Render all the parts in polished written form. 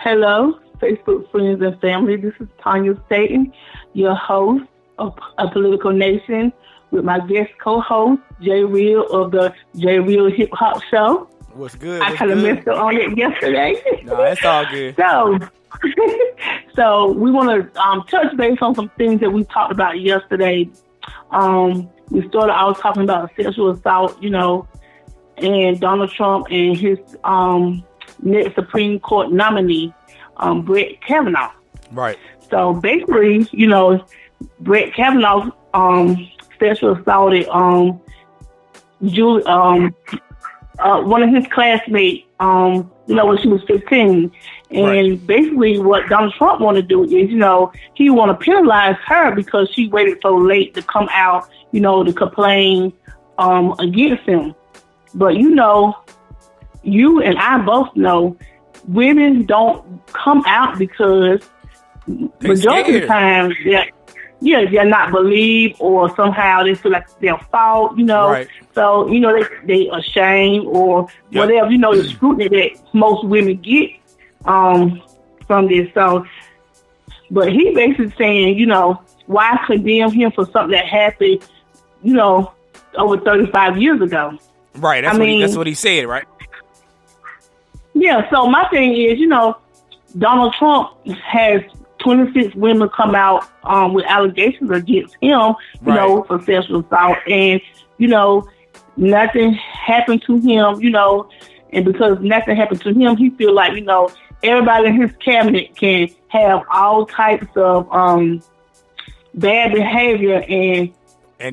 Hello, Facebook friends and family. This is Tanya Staten, your host of A Political Nation, with my guest co-host, J-ReeL of the J-ReeL Hip Hop Show. What's good? I kind of messed up on it yesterday. No, that's all good. So we want to touch base on some things that we talked about yesterday. We started out talking about sexual assault, and Donald Trump and his next Supreme Court nominee, Brett Kavanaugh. Right. So basically, Brett Kavanaugh sexual assaulted Julie, one of his classmates, when she was 15. And right. Basically what Donald Trump want to do is, he want to penalize her because she waited so late to come out, to complain against him. But, you and I both know women don't come out because majority of the time they're not believed, or somehow they feel like it's their fault, Right. So, they ashamed or whatever, the scrutiny that most women get from this. So, but he basically saying, why condemn him for something that happened, over 35 years ago? Right. That's what he said, right? Yeah. So my thing is, Donald Trump has 26 women come out with allegations against him, for sexual assault, and nothing happened to him, and because nothing happened to him, he feel like everybody in his cabinet can have all types of bad behavior, and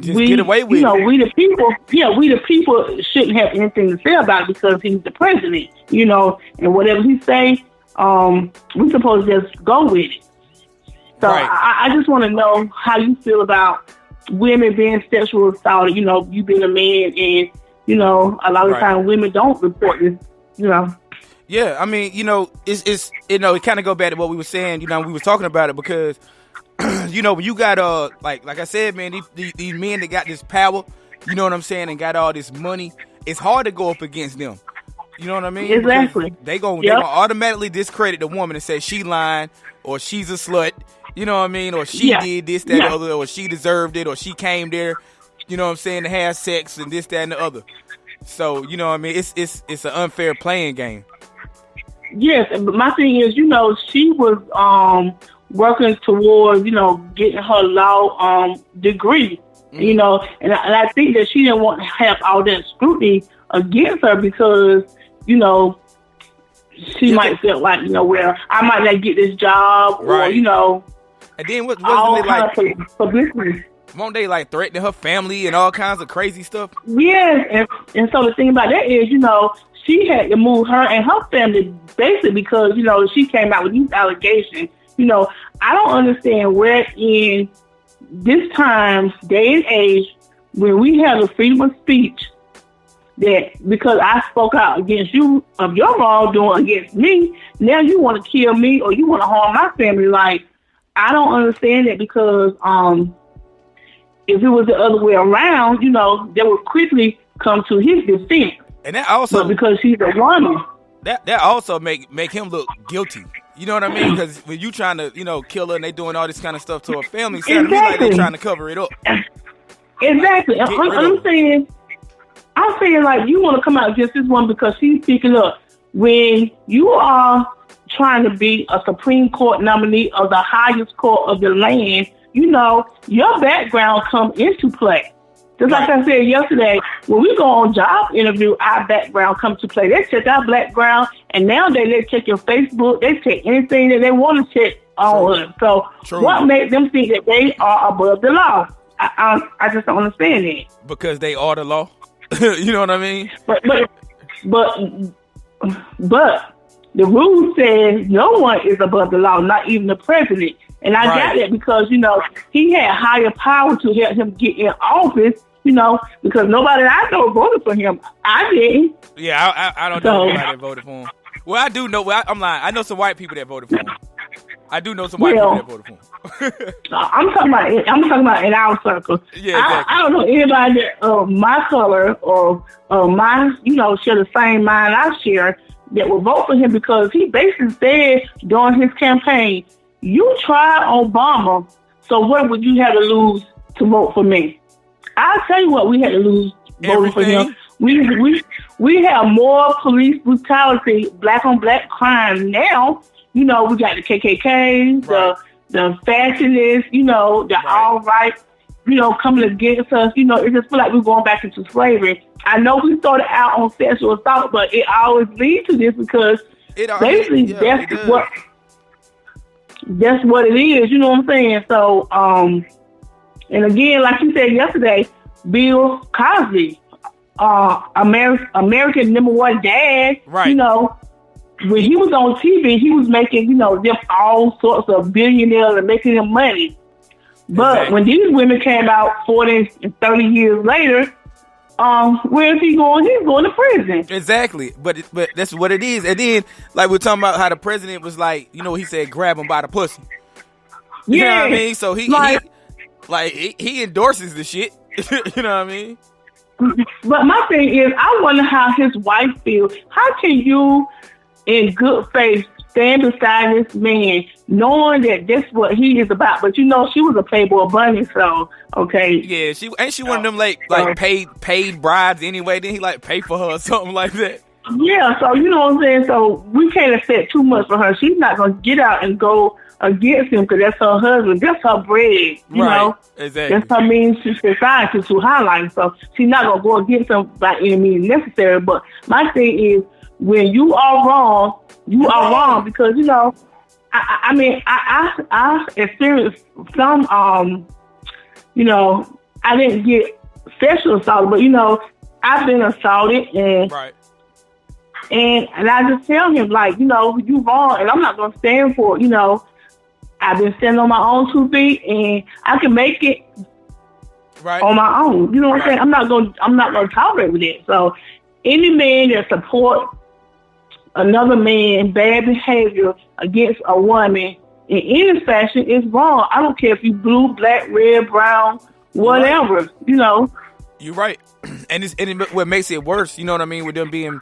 just get away with it. We the people shouldn't have anything to say about it because he's the president, and whatever he say, we're supposed to just go with it. So right. I just want to know how you feel about women being sexual assaulted, you being a man, and, a lot of times women don't report this, Yeah, I mean, it's it kind of go back to what we were saying, we were talking about it because, when you got, like I said, man, these men that got this power, you know what I'm saying, and got all this money, it's hard to go up against them. You know what I mean? Exactly. Because they gonna automatically discredit the woman and say she lying, or she's a slut, you know what I mean, or she did this, that, and the other, or she deserved it, or she came there, you know what I'm saying, to have sex and this, that, and the other. So, you know what I mean, it's an unfair playing game. Yes, but my thing is, she was working towards, getting her law degree, Mm-hmm. and I think that she didn't want to have all that scrutiny against her because, she might feel like, well, I might not get this job, right. or, and then wasn't all it like kinds of publicity. Won't they like threatening her family and all kinds of crazy stuff? Yes, and so the thing about that is, she had to move her and her family basically because, she came out with these allegations. I don't understand where in this time, day and age, when we have the freedom of speech, that because I spoke out against you of your wrongdoing against me, now you want to kill me or you want to harm my family. Like, I don't understand that because if it was the other way around, they would quickly come to his defense. And that also, but because she's a woman, that also make him look guilty. You know what I mean? Because when you trying to, kill her and they doing all this kind of stuff to her family, it sounds to me like they trying to cover it up. Exactly. I'm saying like you want to come out against this one because she's speaking up. When you are trying to be a Supreme Court nominee of the highest court of the land, your background come into play. Just like I said yesterday, when we go on job interview, our background comes to play. They check our background, and nowadays they check your Facebook. They check anything that they want to check on us. So what makes them think that they are above the law? I just don't understand it. Because they are the law. You know what I mean? But the rule says no one is above the law, not even the president. And I got that because, he had higher power to help him get in office, because nobody I know voted for him. I didn't. Yeah, I don't know anybody that voted for him. Well, I do know. I'm lying. I know some white people that voted for him. I do know some white people that voted for him. I'm talking about in our circle. Yeah, exactly. I don't know anybody that my color or my share the same mind I share that will vote for him, because he basically said during his campaign, "You tried Obama, so what would you have to lose to vote for me?" I'll tell you what we had to lose voting for him. We have more police brutality, black on black crime now. We got the KKK, the fascists, the alt-right, coming against us. It just feel like we're going back into slavery. I know we started out on sexual assault, but it always leads to this, because basically that's what it is. You know what I'm saying? So, and again, like you said yesterday, Bill Cosby, American number one dad. Right. When he was on TV, he was making, them all sorts of billionaires and making them money. But when these women came out 40 and 30 years later, where is he going? He's going to prison. Exactly. But that's what it is. And then, like, we're talking about how the president was like, he said, grab him by the pussy. You know what I mean? So he endorses the shit. You know what I mean? But my thing is, I wonder how his wife feels. How can you, in good faith, stand beside this man, knowing that that's what he is about? But she was a Playboy bunny, so okay. Yeah, she one of them like paid brides anyway. Then he pay for her or something like that. Yeah, so you know what I'm saying. So we can't expect too much from her. She's not gonna get out and go against him, because that's her husband. That's her bread. You know, exactly. That's her means to society, to highlight. So she's not gonna go against him by any means necessary. But my thing is, when you are wrong, you are wrong, because I experienced some I didn't get sexual assault, but I've been assaulted, and and I just tell him, like, you wrong, and I'm not gonna stand for it. I've been standing on my own 2 feet, and I can make it on my own. You know what I'm saying? I'm not gonna tolerate with it. So any man that supports another man bad behavior against a woman in any fashion is wrong. I don't care if you blue, black, red, brown, whatever. You're right. And what makes it worse, you know what I mean, with them being,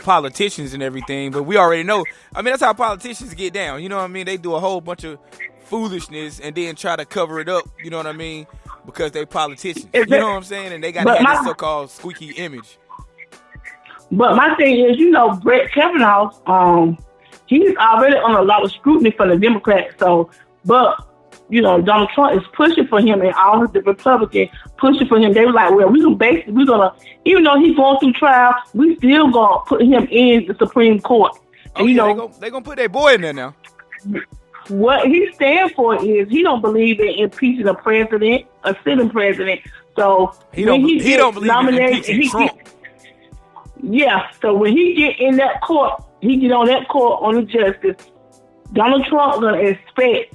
politicians and everything. But we already know. I mean, that's how politicians get down. You know what I mean? They do a whole bunch of foolishness and then try to cover it up. You know what I mean? Because they politicians. You know what I'm saying? And they got this so-called squeaky image. But my thing is, Brett Kavanaugh, he's already on a lot of scrutiny from the Democrats. So, but, Donald Trump is pushing for him, and all of the Republicans pushing for him. They were like, well, we're going to, even though he's going through trial, we still going to put him in the Supreme Court. And, they're going to put their boy in there now. What he stands for is he don't believe in impeaching a sitting president. So he don't believe in impeaching Trump. Yeah, so when he get in that court, he get on that court on the justice, Donald Trump gonna expect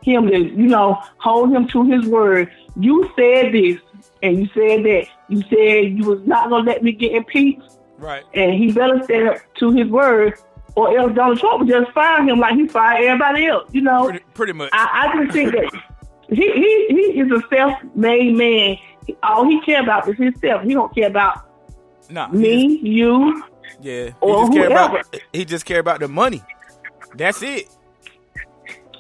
him to, hold him to his word. You said this, and you said that. You said you was not gonna let me get impeached. Right. And he better stand up to his word, or else Donald Trump would just fire him like he fired everybody else. Pretty much. I just think that he is a self-made man. All he care about is himself. He don't care about me, you, or whoever. He just care about the money. That's it.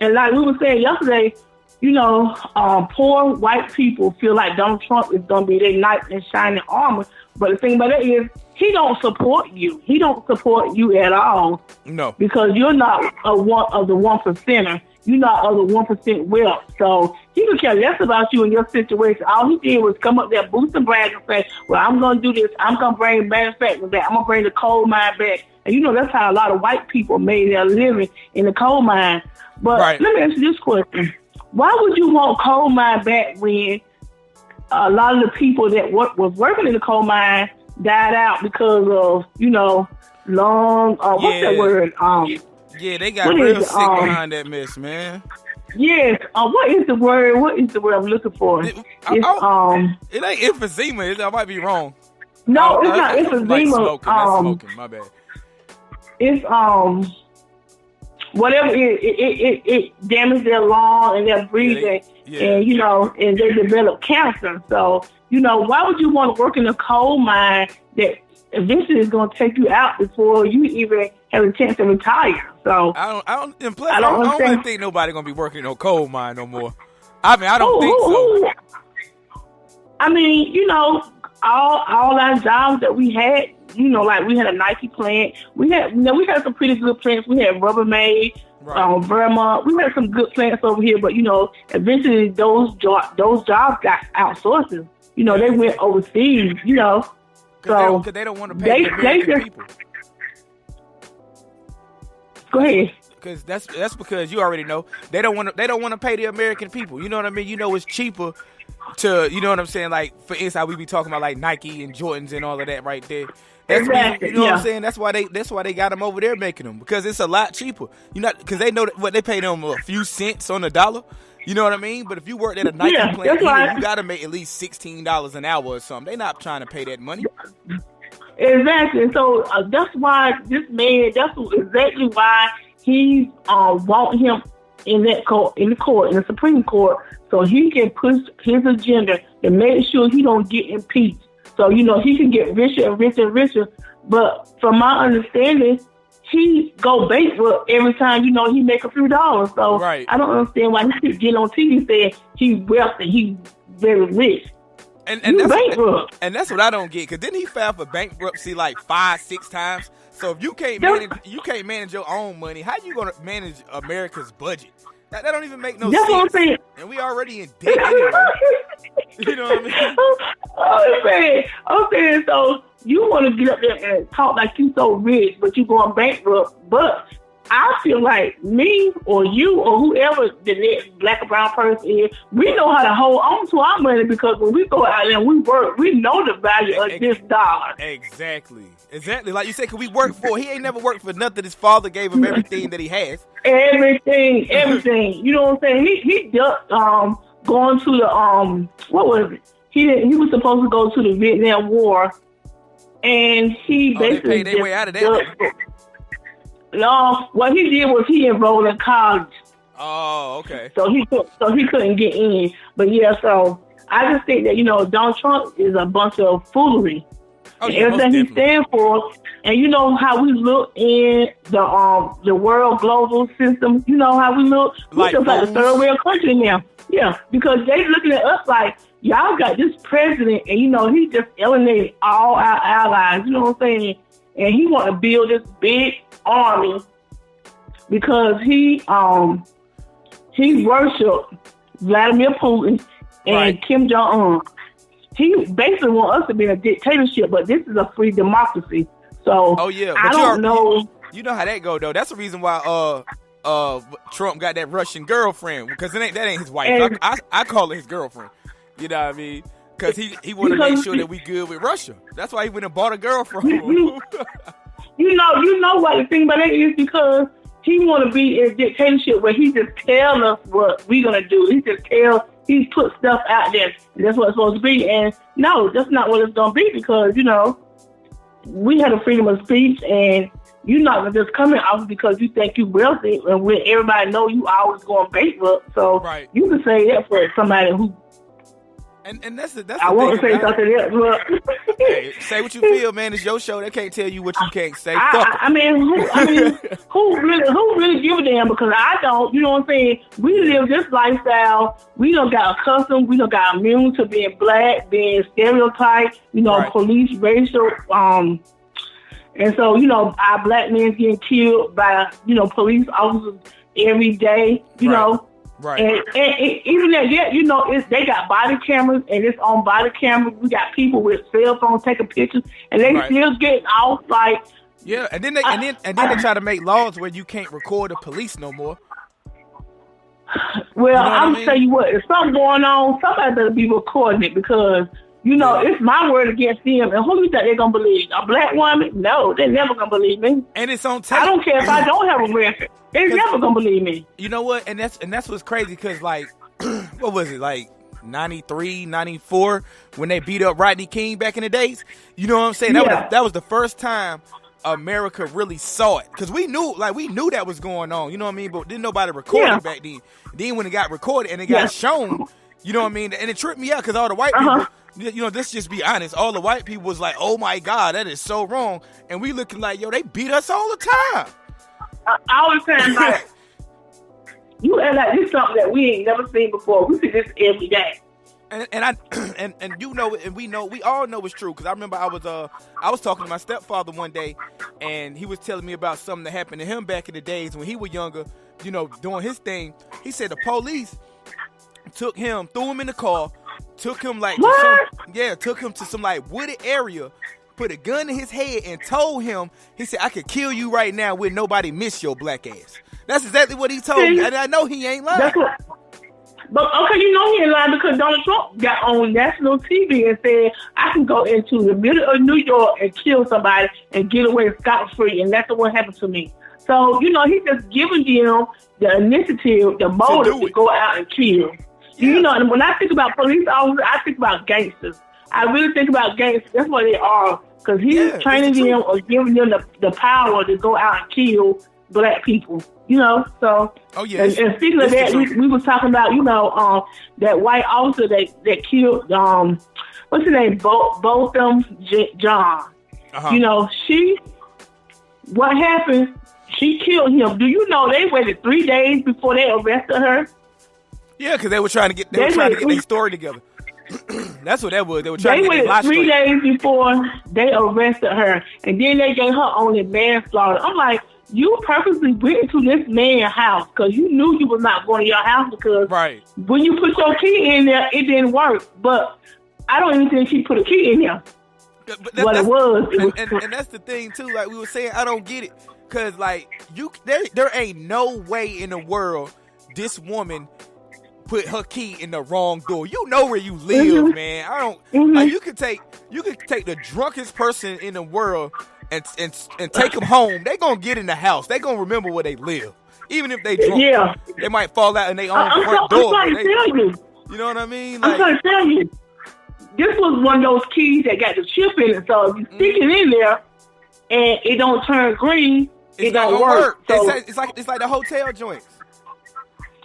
And like we were saying yesterday, poor white people feel like Donald Trump is going to be their knight in shining armor. But the thing about it is, he don't support you. He don't support you at all. No. Because you're not one of the 1%er. You're not of the 1% wealth. So he could care less about you and your situation. All he did was come up there, boost and brag and say, well, I'm going to do this. I'm going to bring manufacturing back. I'm going to bring the coal mine back. And that's how a lot of white people made their living in the coal mine. But let me ask you this question. Why would you want coal mine back when a lot of the people that was working in the coal mine died out because of, what's that word? They got real sick behind that mess, man. Yes. What is the word? What is the word I'm looking for? It ain't emphysema. I might be wrong. No, it's not emphysema. That's smoking. My bad. It's whatever it damages their lung and their breathing, and and they develop cancer. So why would you want to work in a coal mine that eventually is going to take you out before you even have a chance to retire? So I don't really think nobody going to be working in no coal mine no more. I mean, I don't think so. I mean, all our jobs that we had, like we had a Nike plant. We had some pretty good plants. We had Rubbermaid, Vermont. We had some good plants over here, but eventually those jobs got outsourced. They went overseas. Because they don't want to pay the American people. Go ahead. Because that's because you already know they don't want to pay the American people. You know what I mean? It's cheaper to, you know what I'm saying? Like, for instance, how we be talking about like Nike and Jordans and all of that right there. That's exactly. You know what I'm saying? That's why they got them over there making them, because it's a lot cheaper. Because they know what they pay them a few cents on the dollar. You know what I mean? But if you worked at a Nike plant, you got to make at least $16 an hour or something. They're not trying to pay that money. Exactly. So that's why this man. That's exactly why he want him in the Supreme Court, so he can push his agenda to make sure he don't get impeached. So he can get richer and richer and richer. But from my understanding, he go bankrupt every time he make a few dollars. So I don't understand why he keeps getting on TV saying he's wealthy, he's very rich. And that's what I don't get. Because didn't he file for bankruptcy like 5-6 times? So if you can't manage your own money, how you gonna manage America's budget? That don't even make no sense. That's what I'm saying. And we already in debt anyway. You know what I mean? I'm saying, so you want to get up there and talk like you so rich, but you going bankrupt. But I feel like me or you or whoever the next black or brown person is, we know how to hold on to our money, because when we go out there and we work, we know the value of this dollar. Exactly. Like you said, because we work for, he ain't never worked for nothing. His father gave him everything that he has. Everything. You know what I'm saying? He just going to the what was it? He was supposed to go to the Vietnam War, and he basically they paid their way out of that. No, what he did was he enrolled in college. Oh, okay. So he couldn't get in. But so I just think that Donald Trump is a bunch of foolery. Oh, yeah, everything he stands for, and how we look in the world global system. How we look. We're just like a third world country now. Yeah, because they looking at us like, y'all got this president, and he just alienated all our allies. You know what I'm saying? And he want to build this big army because he worshiped Vladimir Putin and Kim Jong-un. He basically want us to be in a dictatorship, but this is a free democracy. So I don't know. You know how that go though. That's the reason why Trump got that Russian girlfriend, because that ain't his wife. I call it his girlfriend. You know what I mean? Because he want to make sure that we good with Russia. That's why he went and bought a girl from him. You know what the thing about that is, because he want to be in a dictatorship where he just tell us what we gonna do. He put stuff out there, and that's what it's supposed to be. And no, that's not what it's gonna be, because we had a freedom of speech, and you're not gonna just come in office because you think you wealthy, and when everybody know you always going bankrupt. So you can say that for somebody who. And that's I want to say something else. But hey, say what you feel, man. It's your show. They can't tell you what you can't say. I mean, who really give a damn? Because I don't. You know what I'm saying? We live this lifestyle. We don't got accustomed. We don't got immune to being black, being stereotyped. Police, racial. And so our black men getting killed by police officers every day. You know. Right. And even that, they got body cameras, and it's on body cameras. We got people with cell phones taking pictures, and they still getting off like. Yeah, and then they try to make laws where you can't record the police no more. Well, I'm gonna tell you what, if something going on, somebody better be recording it, because it's my word against them. And who you think they're gonna believe? A black woman? No, they're never gonna believe me. And it's on tape. I don't care if I don't have a record. They're never gonna believe me. You know what? And that's what's crazy, because like, what was it, like 93, 94, when they beat up Rodney King back in the days? You know what I'm saying? That was the first time America really saw it, because we knew that was going on, you know what I mean, but didn't nobody record it back then. Then when it got recorded and it got shown, you know what I mean, and it tripped me out, because all the white people, you know, let's just be honest, all the white people was like, oh my God, that is so wrong, and we looking like, yo, they beat us all the time. I was saying, like, you act like this something that we ain't never seen before. We see this every day. And you know, and we all know it's true, because I remember I was talking to my stepfather one day, and he was telling me about something that happened to him back in the days when he was younger, you know, doing his thing. He said the police took him, threw him in the car, took him to some like wooded area, put a gun in his head, and told him, he said, I could kill you right now with nobody miss your black ass. That's exactly what he told me, and I know he ain't lying. But okay, you know he ain't lying, because Donald Trump got on national TV and said, I can go into the middle of New York and kill somebody and get away scot-free, and that's what happened to me. So, you know, he's just giving them the initiative, the motive to go out and kill. Yeah. You know, and when I think about police officers, I think about gangsters. I really think about gangsters. That's what they are, because he's training them or giving them the power to go out and kill black people. You know, so and speaking of that, we was talking about, you know, that white officer that killed what's his name, Botham John. You know, what happened? She killed him. Do you know they waited 3 days before they arrested her? Yeah, because they were trying to get their story together. That's what that was. They were trying to get their 3 days before they arrested her, and then they gave her only manslaughter. I'm like, you purposely went into this man's house because you knew you was not going to your house, because when you put your key in there, it didn't work. But I don't even think she put a key in there. And that's the thing too. Like we were saying, I don't get it, because like there ain't no way in the world this woman put her key in the wrong door. You know where you live, man. I don't. Like you could take the drunkest person in the world and take them home. They gonna get in the house. They gonna remember where they live, even if they drunk. Yeah, they might fall out in their own front door. I'm trying to tell you. You know what I mean? I'm trying to tell you. This was one of those keys that got the chip in it. So if you stick it in there and it don't turn green, it don't work. So, it's like the hotel joints.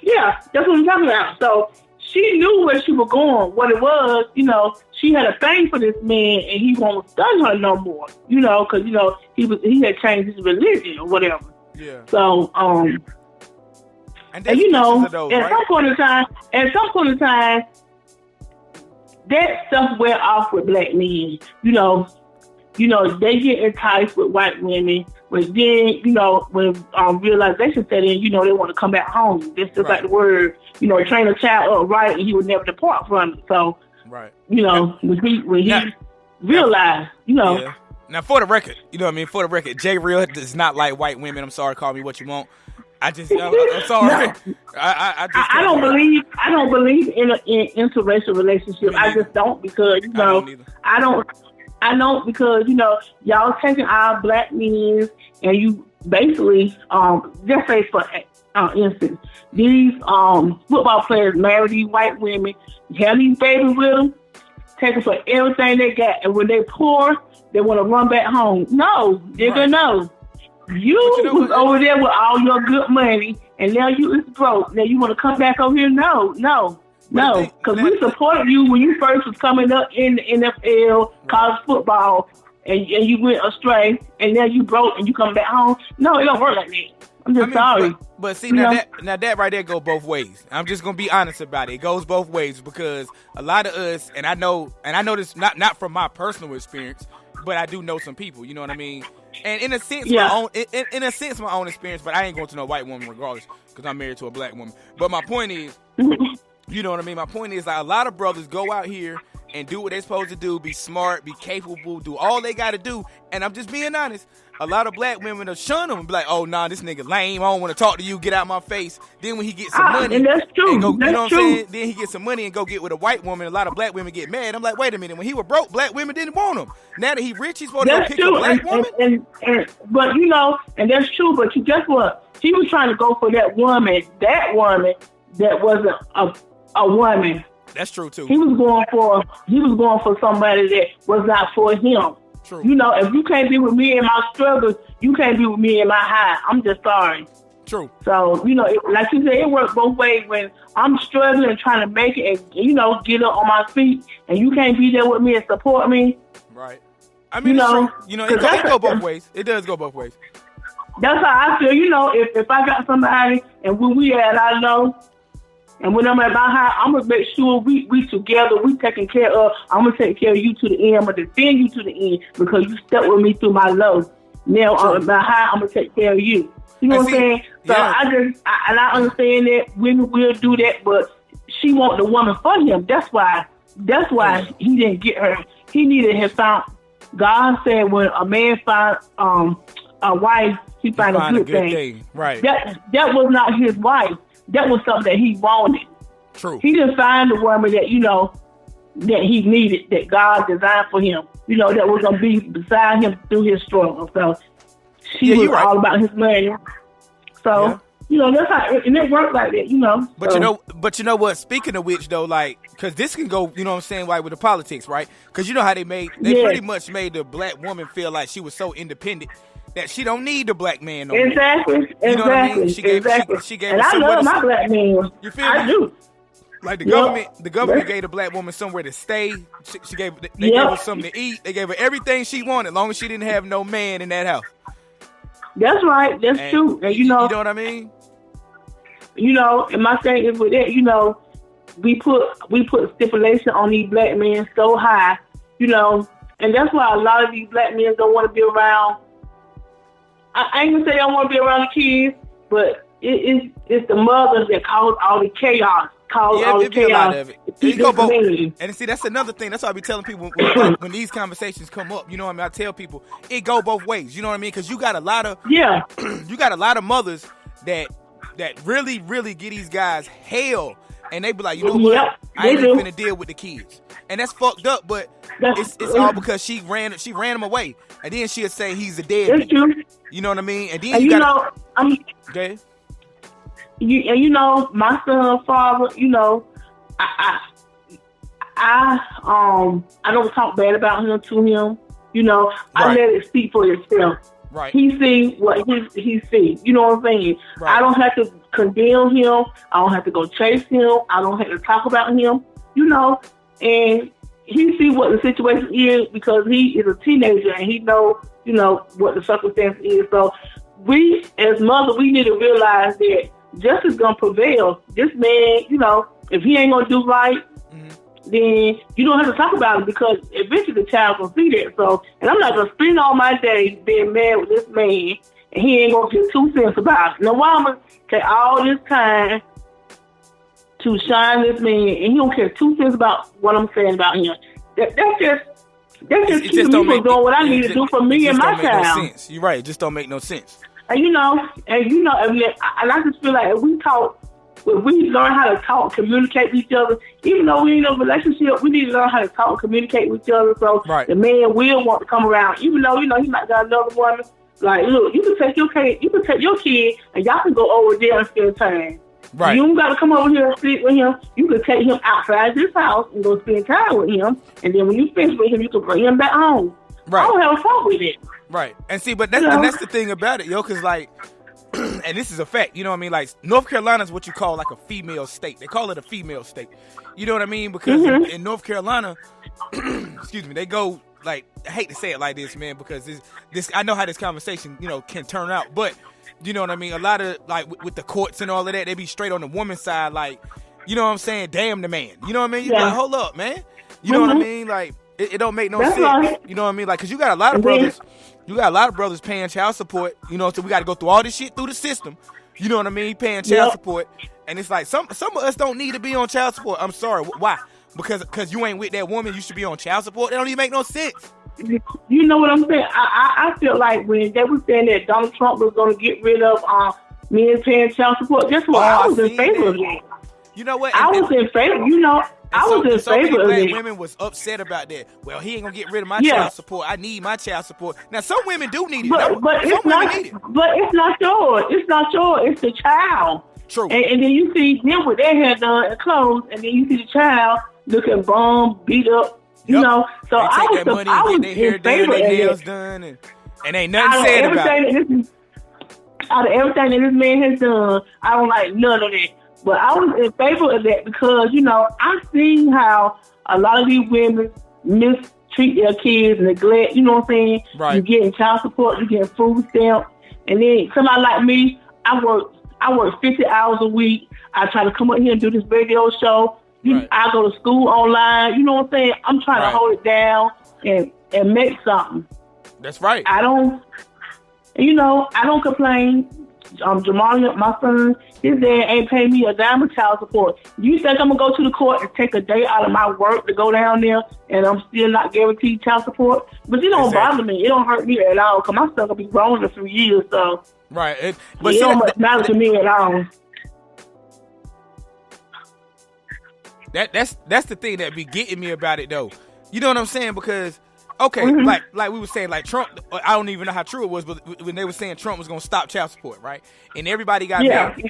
Yeah, that's what I'm talking about. So she knew where she was going, what it was. You know, she had a thing for this man, and he won't stun her no more. You know, because you know he had changed his religion or whatever. Yeah. So and you know, at some point in time, that stuff wear off with black men. You know, they get enticed with white women. But then, you know, when realization set in, you know, they want to come back home. That's just like the word, you know, train a child up right, and he would never depart from it. So, you know, when he realized, you know. Yeah. Now, for the record, you know what I mean? For the record, J-ReeL does not like white women. I'm sorry, call me what you want. I'm sorry. No. I don't believe in interracial relationships. I just don't, because, you know, I don't because, you know, y'all taking our black men and you basically, just say for instance, these football players marry these white women, have these babies with them, take them for everything they got, and when they poor, they want to run back home. No, nigga, no. You was over there with all your good money, and now you is broke. Now you want to come back over here? No. Because we supported you when you first was coming up in the NFL, college football, and you went astray, and now you broke and you come back home. No, it don't work like that. I'm just sorry. But see, now that right there go both ways. I'm just gonna be honest about it. It goes both ways, because a lot of us, and I know this not from my personal experience, but I do know some people. You know what I mean? And in a sense, my own experience. But I ain't going to no white woman regardless, because I'm married to a black woman. But my point is, you know what I mean? My point is, like, a lot of brothers go out here and do what they're supposed to do, be smart, be capable, do all they got to do. And I'm just being honest. A lot of black women will shun them and be like, oh, nah, this nigga lame. I don't want to talk to you. Get out my face. Then when he gets some money. And that's true. And go, you know what I'm saying? Then he gets some money and go get with a white woman. A lot of black women get mad. I'm like, wait a minute. When he was broke, black women didn't want him. Now that he rich, he's supposed to go pick a black woman? But, you know, and that's true. But you guess what? He was trying to go for that woman that wasn't a woman. That's true too. He was going for somebody that was not for him. True. You know, if you can't be with me in my struggles, you can't be with me in my high. I'm just sorry. True. So, you know, like you said, it works both ways. When I'm struggling and trying to make it and, you know, get up on my feet, and you can't be there with me and support me. Right. I mean, it's true. You know, it go both ways. It does go both ways. That's how I feel. You know, if I got somebody and when we at our low, and when I'm at my high, I'm going to make sure we together, we taking care of, I'm going to take care of you to the end. I'm going to defend you to the end because you stuck with me through my low. Now, on my high, I'm going to take care of you. You know what I'm saying? So yeah. I understand that women will do that, but she want the woman for him. That's why he didn't get her. He needed his found. God said when a man find a wife, he find a good thing. Right. That was not his wife. That was something that he wanted. True. He didn't find the woman that, you know, that he needed, that God designed for him. You know, that was going to be beside him through his struggle. So she was all about his money. So, you know, that's how, and it worked like that, you know. But you know what? Speaking of which, though, like, because this can go, you know what I'm saying, like with the politics, right? Because you know how they pretty much made the black woman feel like she was so independent that she don't need the black man no more. Exactly. You know what I mean? She gave and I love my black man. You feel me? I do. Like the government gave the black woman somewhere to stay. They gave her something to eat. They gave her everything she wanted, as long as she didn't have no man in that house. That's right. That's true. And you know what I mean? You know, and my thing is with that, you know, we put stipulation on these black men so high, you know, and that's why a lot of these black men don't want to be around. I ain't gonna say I don't want to be around the kids, but it's the mothers that cause all the chaos. A lot of it. It go both. And see, that's another thing. That's why I be telling people when these conversations come up. You know what I mean? I tell people it go both ways. You know what I mean? Because you got a lot of you got a lot of mothers that really get these guys hell, and they be like, you know what? I ain't even finna deal with the kids, and that's fucked up. But it's all because she ran him away, and then she'll say he's a deadbeat. You know what I mean? And then you got okay. You know, my son's father, you know, I don't talk bad about him to him. You know, right. I let it speak for itself. Right. He sees what he sees. You know what I'm saying? Right. I don't have to condemn him. I don't have to go chase him. I don't have to talk about him. You know, and he sees what the situation is because he is a teenager and he knows, you know, what the circumstance is. So we, as mothers, we need to realize that justice gonna prevail. This man, you know, if he ain't gonna do right, then you don't have to talk about it because eventually the child gonna see that. So, and I'm not gonna spend all my days being mad with this man, and he ain't gonna get 2 cents about it. Now, why I'm gonna take all this time to shine this man, and he don't care 2 cents about what I'm saying about him? That's just keeping me from doing what I need to do for me and my child. No sense. You're right. It just don't make no sense. And you know, and I just feel like if we learn how to talk, communicate with each other, even though we ain't in a relationship, we need to learn how to talk, communicate with each other, so the man will want to come around, even though, you know, he might got another woman. Like, look, you can take your kid, and y'all can go over there and spend time. Right. You don't got to come over here and sleep with him. You can take him outside this house and go spend time with him, and then when you finish with him, you can bring him back home. Right. I don't have a problem with it. Right. And see, but that's the thing about it, yo, because, like, and this is a fact, you know what I mean? Like, North Carolina is what you call, like, a female state. They call it a female state. You know what I mean? Because in North Carolina, excuse me, they go, like, I hate to say it like this, man, because this I know how this conversation, you know, can turn out. But, you know what I mean? A lot of, like, with the courts and all of that, they be straight on the woman's side, like, you know what I'm saying? Damn the man. You know what I mean? You be like, hold up, man. You know what I mean? Like, it don't make no sense. Right. You know what I mean? Like, because you got a lot of brothers. You got a lot of brothers paying child support, you know, so we got to go through all this shit through the system. You know what I mean? Paying child support. And it's like, some of us don't need to be on child support. I'm sorry. Why? Because you ain't with that woman, you should be on child support? That don't even make no sense. You know what I'm saying? I feel like when they were saying that Donald Trump was going to get rid of men paying child support, guess what? I was in favor of that. You know what? I was in favor, you know. I was in favor of it. Women was upset about that. Well, he ain't gonna get rid of my child support. I need my child support. Now, some women do need it. But it's not yours. It's not yours. It's the child. True. And then you see them with their hair done and clothes, and then you see the child looking bum, beat up, You know, so they I take was that money I and was get their hair in done, favor their of nails it. done, and ain't nothing said about it. Out of everything that this man has done, I don't like none of that. But I was in favor of that because, you know, I've seen how a lot of these women mistreat their kids, neglect, you know what I'm saying? Right. You getting child support, you getting food stamps, and then somebody like me, I work 50 hours a week. I try to come up here and do this radio show. Right. I go to school online, you know what I'm saying? I'm trying to hold it down and make something. That's right. I don't complain. Jamal, my son, his dad ain't paying me a dime of child support. You think I'm going to go to the court and take a day out of my work to go down there and I'm still not guaranteed child support? But it don't bother me. It don't hurt me at all because my son will be grown in a few years. So right. It don't much matter to me at all. That's the thing that be getting me about it, though. You know what I'm saying? Because okay, like we were saying, like Trump, I don't even know how true it was, but when they were saying Trump was going to stop child support, right? And everybody got mad.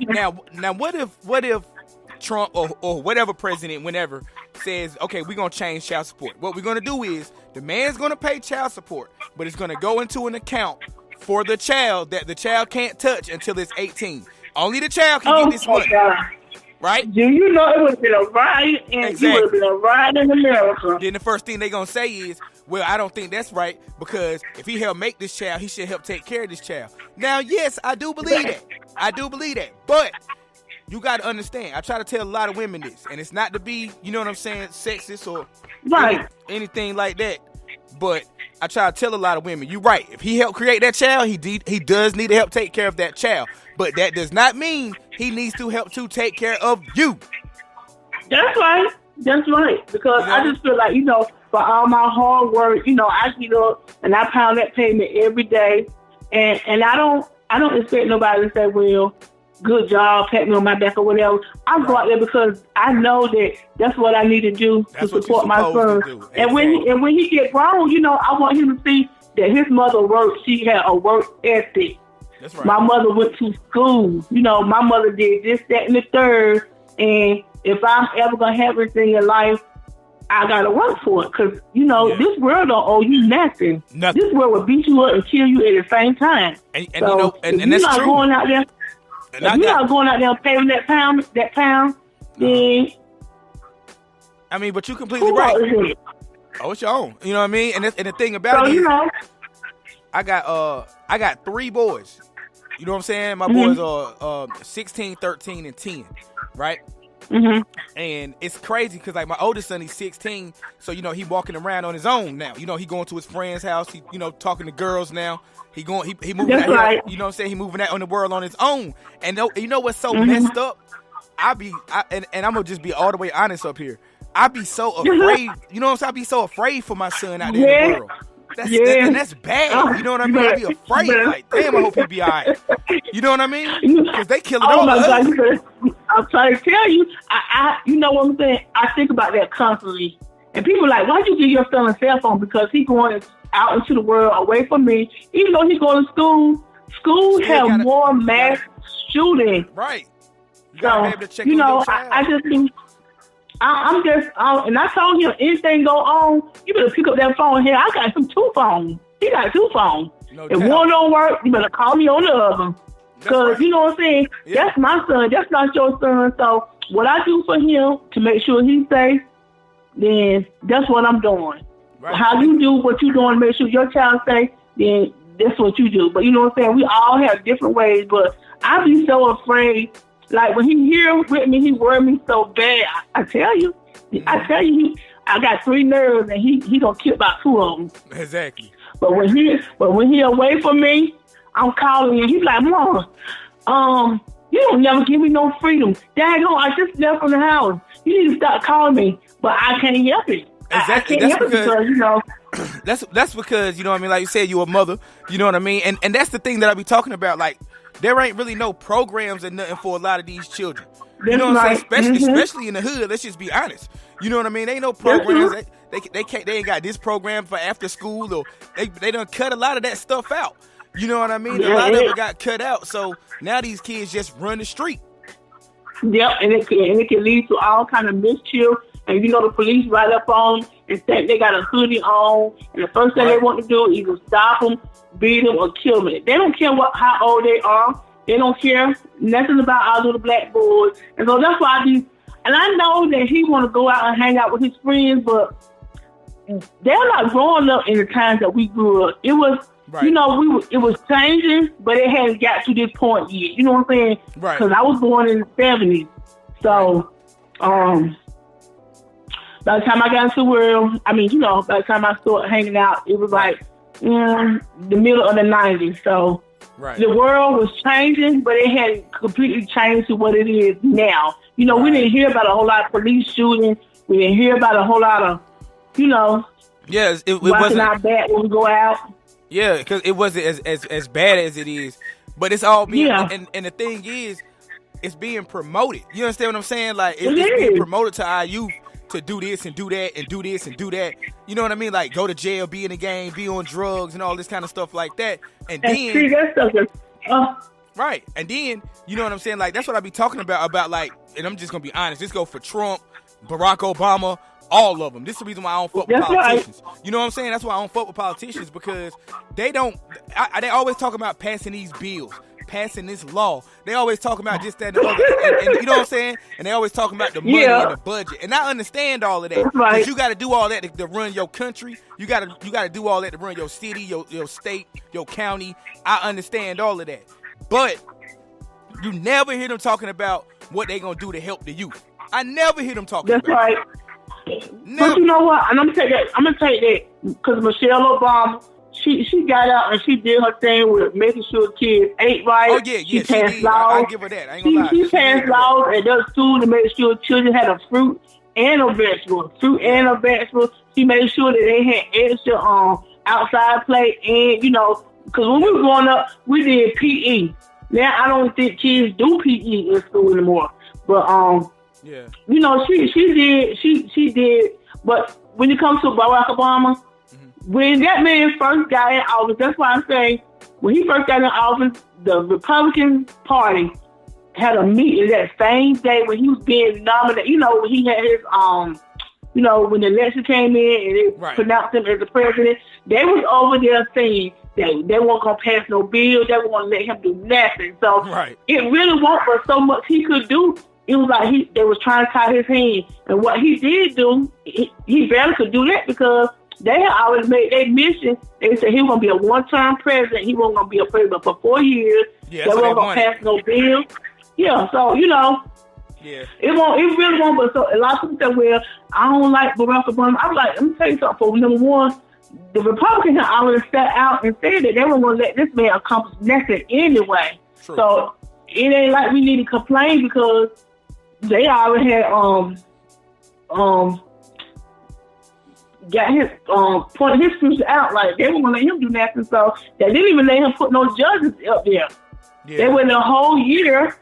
Now what if Trump or whatever president, whenever, says, okay, we're going to change child support. What we're going to do is the man's going to pay child support, but it's going to go into an account for the child that the child can't touch until it's 18. Only the child can get this money. God. Right? Do you know it would have been a riot, and exactly. It would have been a riot in America. Then the first thing they're going to say is, well, I don't think that's right, because if he helped make this child, he should help take care of this child. Now, yes, I do believe that. But you got to understand, I try to tell a lot of women this, and it's not to be, you know what I'm saying, sexist or anything like that. But I try to tell a lot of women, you're right. If he helped create that child, he does need to help take care of that child. But that does not mean he needs to help to take care of you. That's right. Because I just feel like, you know, for all my hard work, you know, I get up and I pound that pavement every day. And I don't expect nobody to say, well, good job, pat me on my back or whatever. I go out there because I know that that's what I need to do to support my son. And when he get grown, you know, I want him to see that his mother worked. She had a work ethic. That's right. My mother went to school. You know, my mother did this, that, and the third. And if I'm ever going to have everything in life, I got to work for it. Because, you know, this world don't owe you nothing. This world will beat you up and kill you at the same time. And so, you know, and that's true. Going out there, if you're not going out there and paying that pound, then... I mean, but you're completely right. Oh, it's your own. You know what I mean? And the thing about it is, I got 3 boys. You know what I'm saying? My boys are 16, 13, and 10, right? Mm-hmm. And it's crazy because, like, my oldest son, he's 16, so, you know, he walking around on his own now. You know, he going to his friend's house. He, you know, talking to girls now. He moving out here, you know what I'm saying? He moving out on the world on his own. And you know what's so messed up? And I'm going to just be all the way honest up here. I be so afraid, you know what I'm saying? I be so afraid for my son out there in the world. That's bad. You know what I mean? I be afraid. Like, damn, I hope he be all right. You know what I mean? Because they killing all of us. I'm trying to tell you, I you know what I'm saying? I think about that constantly. And people are like, why'd you give your son a cell phone? Because he going out into the world away from me. Even though he going to school, schools have more mass shooting. Right. You know, I just think, and I told him, anything go on, you better pick up that phone here. I got him 2 phones. He got 2 phones. If one don't work, you better call me on the other. Because, you know what I'm saying? Yeah. That's my son. That's not your son. So what I do for him to make sure he's safe, then that's what I'm doing. Right. How you do what you're doing to make sure your child's safe, then that's what you do. But you know what I'm saying? We all have different ways. But I be so afraid. Like, when he here with me, he worried me so bad. I tell you, I got 3 nerves, and he gonna kill about 2 of them. Exactly. But when he away from me, I'm calling him. He's like, Mom, you don't never give me no freedom. Daggone, I just left from the house. You need to stop calling me. But I can't help it. Exactly. That's because, you know. That's because, you know what I mean, like you said, you're a mother. You know what I mean? And that's the thing that I be talking about. Like, there ain't really no programs and nothing for a lot of these children. You know what I'm saying? Especially in the hood. Let's just be honest. You know what I mean? They ain't no programs. They ain't got this program for after school, or they done cut a lot of that stuff out. You know what I mean? A lot of it got cut out. So now these kids just run the street. Yep, and it can lead to all kind of mischief. And you know the police right up on them, and think they got a hoodie on, and the first thing they want to do is either stop them, beat them, or kill them. They don't care how old they are. They don't care nothing about our little black boys. And so that's why and I know that he want to go out and hang out with his friends, but they're not growing up in the times that we grew up. It was, it was changing, but it hadn't got to this point yet. You know what I'm saying? Right. Because I was born in the 70s. So, by the time I got into the world, by the time I started hanging out, it was like the middle of the 90s. So, the world was changing, but it hadn't completely changed to what it is now. We didn't hear about a whole lot of police shootings. We didn't hear about a whole lot of, yes, it watching wasn't our back when we go out. Yeah, because it wasn't as bad as it is, but it's all being. And the thing is, it's being promoted. You understand what I'm saying? Like it's being promoted to our youth to do this and do that and do this and do that. You know what I mean? Like go to jail, be in the game, be on drugs and all this kind of stuff like that. And then see, that stuff is, right. And then you know what I'm saying? Like that's what I be talking about like. And I'm just gonna be honest. Just go for Trump, Barack Obama. All of them. This is the reason why I don't fuck with politicians. Right. You know what I'm saying? That's why I don't fuck with politicians, because they don't. They always talk about passing these bills, passing this law. They always talk about this, that, and the other. And you know what I'm saying? And they always talking about the money and the budget. And I understand all of that. That's right. Because you got to do all that to run your country. You got to do all that to run your city, your state, your county. I understand all of that. But you never hear them talking about what they gonna do to help the youth. I never hear them talking about. That's right. But you know what? And I'm gonna take that because Michelle Obama, she got out and she did her thing with making sure kids ate right. Oh yeah, she passed did. laws. I give her that. I ain't gonna lie. She passed laws at those schools to make sure children had a fruit and a vegetable. She made sure that they had extra outside play, and because when we were growing up, we did PE. Now I don't think kids do PE in school anymore. But yeah. She did. But when it comes to Barack Obama, when that man first got in office, that's why I'm saying, when he first got in office, the Republican Party had a meeting that same day when he was being nominated. When he had his, when the election came in and they pronounced him as the president, they was over there saying that they weren't going to pass no bill, they weren't going to let him do nothing. So it really wasn't for so much he could do. It was like they was trying to tie his hands. And what he did do, he barely could do that because they had always made their mission. They said he was going to be a one-term president. He wasn't going to be a president for 4 years. Yeah, they weren't going to pass no bill. Yeah, so, yeah. It really won't. But so a lot of people say, well, I don't like Barack Obama. I'm like, let me tell you something. For number one, the Republicans had already sat out and said that they weren't going to let this man accomplish nothing anyway. True. So it ain't like we need to complain because they already had got his pointed his future out. Like they weren't gonna let him do nothing. So they didn't even let him put no judges up there. Yeah. They went a whole year.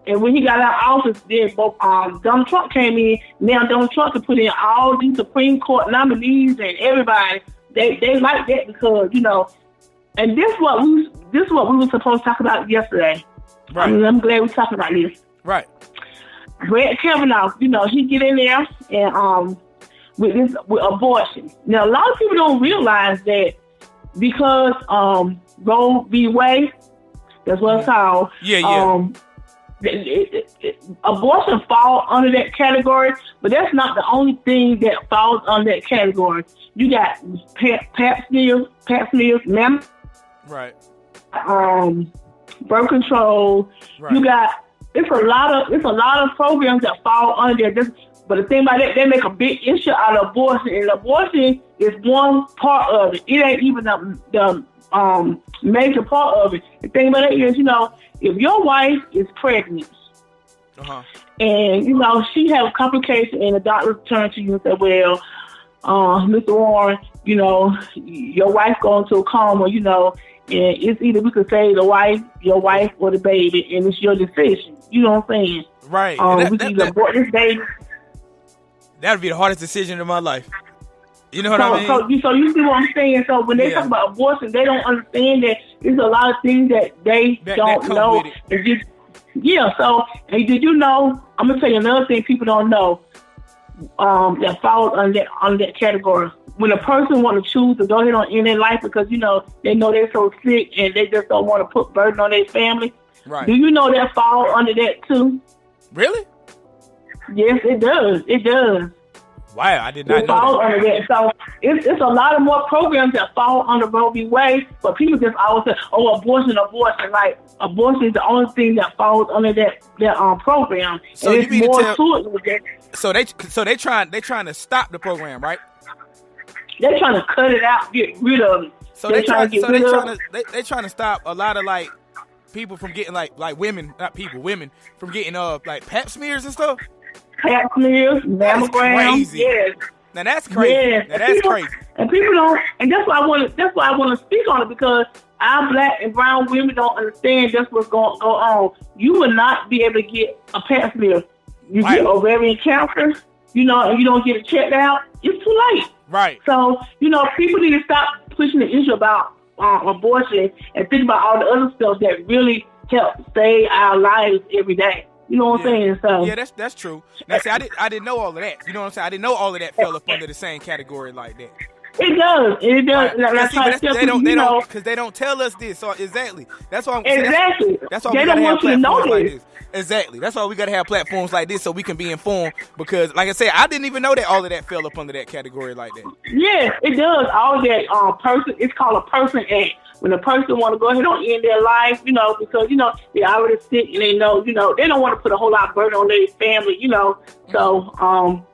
And when he got out of office, then both Donald Trump came in. Now Donald Trump can put in all these Supreme Court nominees and everybody. They like that because and this is what we were supposed to talk about yesterday. Right. I'm glad we're talking about this. Right. Brett Kavanaugh, he get in there and with abortion. Now a lot of people don't realize that because Roe v. Wade, that's what it's called. Yeah. Abortion falls under that category, but that's not the only thing that falls under that category. You got pap smears, right? Birth control. Right. You got it's a lot of programs that fall under there. But the thing about that, they make a big issue out of abortion, and abortion is one part of it. It ain't even the major part of it. The thing about it is, if your wife is pregnant, and she has a complication, and the doctor turns to you and says, "Well, Mr. Warren, your wife going to a coma, and it's either we could save your wife, or the baby, and it's your decision." You know what I'm saying? Right. We can either abort this baby. That would be the hardest decision of my life. You know what I mean? So you see what I'm saying? So when they talk about abortion, they don't understand that there's a lot of things that they don't know. So, and did you know, I'm going to tell you another thing people don't know. that falls under that category. When a person want to choose to go ahead and end their life because, you know they're so sick and they just don't want to put burden on their family. Right. Do you know that fall under that too? Really? Yes, it does. It does. Wow, I did not know fall that. Under that. So it's a lot of more programs that fall under Roe v. Wade, but people just always say, "Oh, abortion." Like abortion is the only thing that falls under that program. So and you it's mean more to to it. So they trying to stop the program, right? They're trying to cut it out, get rid of it. They're trying to stop a lot of like people from getting like women, not people, women from getting like pap smears and stuff. Pap smears, mammograms, yes. Now that's crazy. Yes. Now that's crazy. And people don't, and that's why I want to speak on it, because our black and brown women don't understand that's what's going on. You will not be able to get a pap smear. You get ovarian cancer, and you don't get it checked out. It's too late. Right. So, people need to stop pushing the issue about abortion and think about all the other stuff that really help save our lives every day. You know what I'm saying? So yeah, that's true. Now, see, I didn't know all of that. You know what I'm saying? I didn't know all of that fell up under the same category like that. It does. It does. Right. Because they don't tell us this. So exactly. That's why. Exactly. That's why we gotta have platforms like this. Exactly. That's why we gotta have platforms like this so we can be informed. Because, like I said, I didn't even know that all of that fell up under that category like that. Yeah, it does. All that person. It's called a person act. When a person want to go ahead and end their life, because they're already sick and they know, they don't want to put a whole lot of burden on their family, So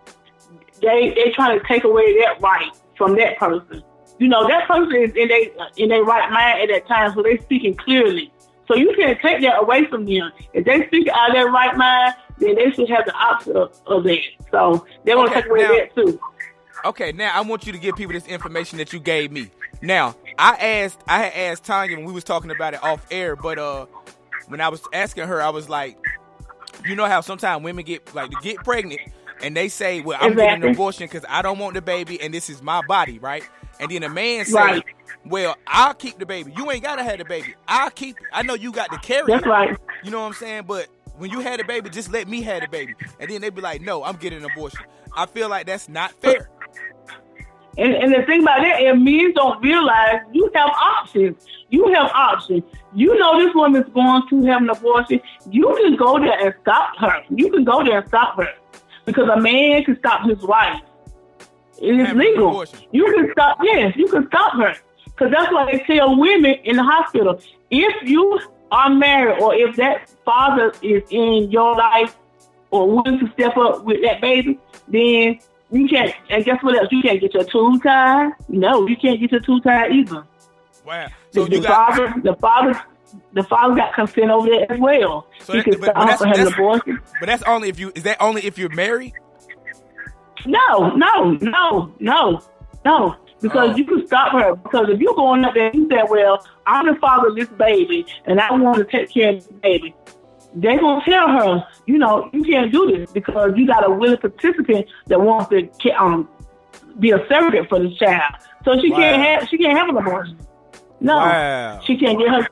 they trying to take away that right from that person. That person is in their right mind at that time, so they speaking clearly. So you can't take that away from them. If they speak out of their right mind, then they should have the opposite of that. So they want to take away that too. Okay, now I want you to give people this information that you gave me. Now, I had asked Tanya when we was talking about it off air, but when I was asking her, I was like, you know how sometimes women get pregnant and they say, well, I'm getting an abortion because I don't want the baby and this is my body, right? And then a man say, well, I'll keep the baby. You ain't got to have the baby. I'll keep it. I know you got to carry it. That's right. You know what I'm saying? But when you had a baby, just let me have the baby. And then they be like, no, I'm getting an abortion. I feel like that's not fair. And the thing about that is men don't realize you have options. You have options. You know this woman's going to have an abortion. You can go there and stop her. You can go there and stop her. Because a man can stop his wife. It is legal. You can stop, yes, you can stop her. Because that's why they tell women in the hospital, if you are married or if that father is in your life or willing to step up with that baby, then you can't, and guess what else? You can't get your tube tied. No, you can't get your tube tied either. Wow. So the father got consent over there as well. So he can stop for having an abortion. But that's only if is that only if you're married? No. Because you can stop her. Because if you're going up there and you say, well, I'm the father of this baby and I want to take care of this baby, they're going to tell her, you can't do this because you got a willing participant that wants to be a surrogate for this child. So she can't have an abortion. No. Wow. She can't get her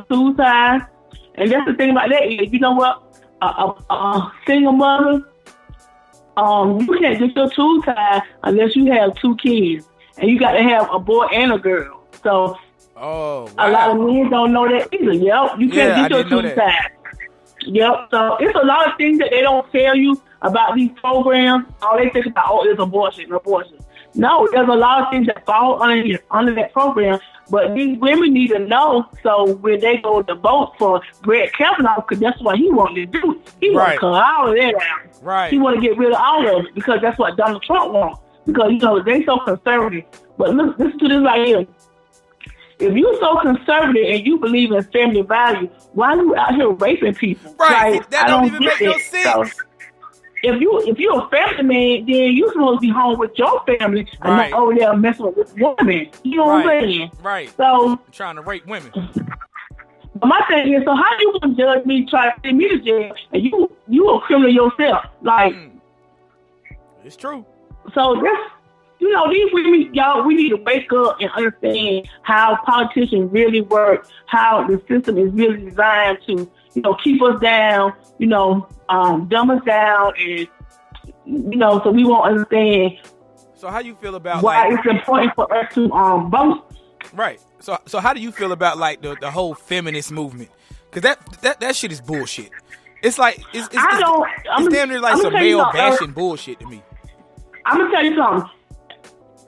tube tied. And that's the thing about that is, you know what? A single mother, you can't get your tube tied unless you have 2 kids. And you got to have a boy and a girl. So a lot of men don't know that either. Yep. You can't get your tube tied. Yep. So it's a lot of things that they don't tell you about these programs. All they think about, it's abortion. No, there's a lot of things that fall under that program. But these women need to know, so when they go to vote for Brett Kavanaugh, because that's what he wanted to do. He want to cut all of that out. Right. He want to get rid of all of it because that's what Donald Trump wants. Because, they so conservative. But listen to this right here. If you're so conservative and you believe in family value, why are you out here raping people? Right. Like, that don't even make no sense. So, if you're a family man, then you're supposed to be home with your family and not over there messing with this woman. You know what I'm saying? Right. So I'm trying to rape women. But my thing is, so how you gonna judge me, try to send me to jail, and you a criminal yourself? Like, it's true. So that's, these women, y'all, we need to wake up and understand how politicians really work, how the system is really designed to, keep us down, dumb us down, and so we won't understand. So how you feel about why it's important for us to vote? Right. So how do you feel about like the whole feminist movement? Because that shit is bullshit. It's like it's damn near like some male bashing bullshit to me. I'm gonna tell you something.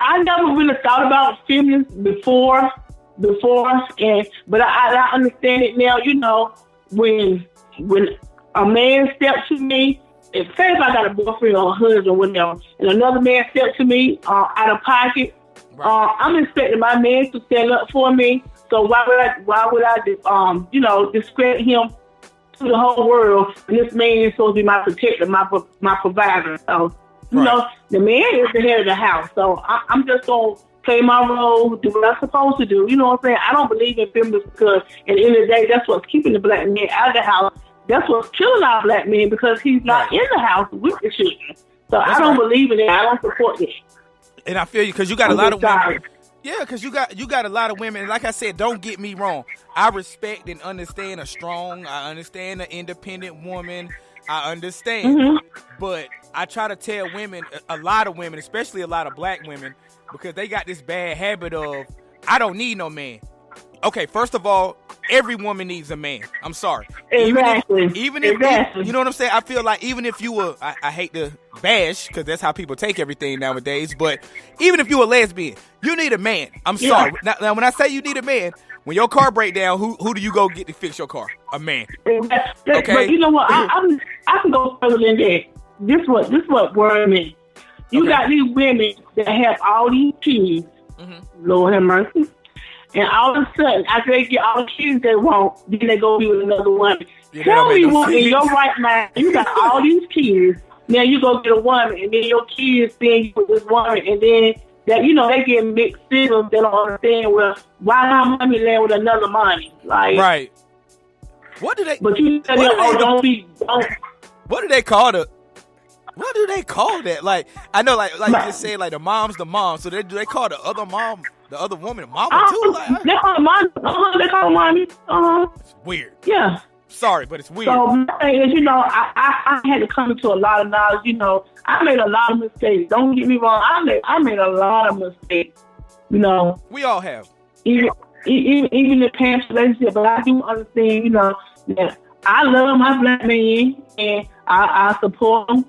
I never really thought about feminism before, but I understand it now. When a man steps to me, say if I got a boyfriend or a husband or whatever, and another man steps to me out of pocket, right. I'm expecting my man to stand up for me. So why would I discredit him to the whole world? And this man is supposed to be my protector, my provider. So the man is the head of the house. So I'm just gonna play my role, do what I'm supposed to do. You know what I'm saying? I don't believe in feminism because at the end of the day, that's what's keeping the black man out of the house. That's what's killing our black man because he's not in the house with the children. So I don't believe in it. I don't support it. And I feel you because you got a lot of women. Yeah, because you got a lot of women. And like I said, don't get me wrong. I respect and understand I understand an independent woman. I understand. Mm-hmm. But I try to tell women, a lot of women, especially a lot of black women, because they got this bad habit of, I don't need no man. Okay, first of all, every woman needs a man. I'm sorry. Exactly. Even if you know what I'm saying? I feel like even if you were, I hate to bash, because that's how people take everything nowadays, but even if you were a lesbian, you need a man. I'm sorry. Now, when I say you need a man, when your car break down, who do you go get to fix your car? A man. Okay? But you know what? I can go further than that. This what worries me. You got these women that have all these kids. Mm-hmm. Lord have mercy. And all of a sudden, after they get all the kids they want, then they go be with another woman. Tell me what in your right mind, you got all these kids, now you go get a woman, and then your kids send you with this woman, and then that they get mixed signals. They don't understand, well, why not mommy land with another mommy? Like, right. What do they? But you tell them, don't be. What do they call the? What do they call that? Like, I know, like you just said, like the mom's the mom. So do they call the other mom, the other woman, mama too? Like, they call her mom. They call her mommy. It's weird. Yeah. Sorry, but it's weird. So, I had to come into a lot of knowledge. I made a lot of mistakes. Don't get me wrong. I made a lot of mistakes. We all have. Even the past relationship, but I do understand. That I love my black man and I support him.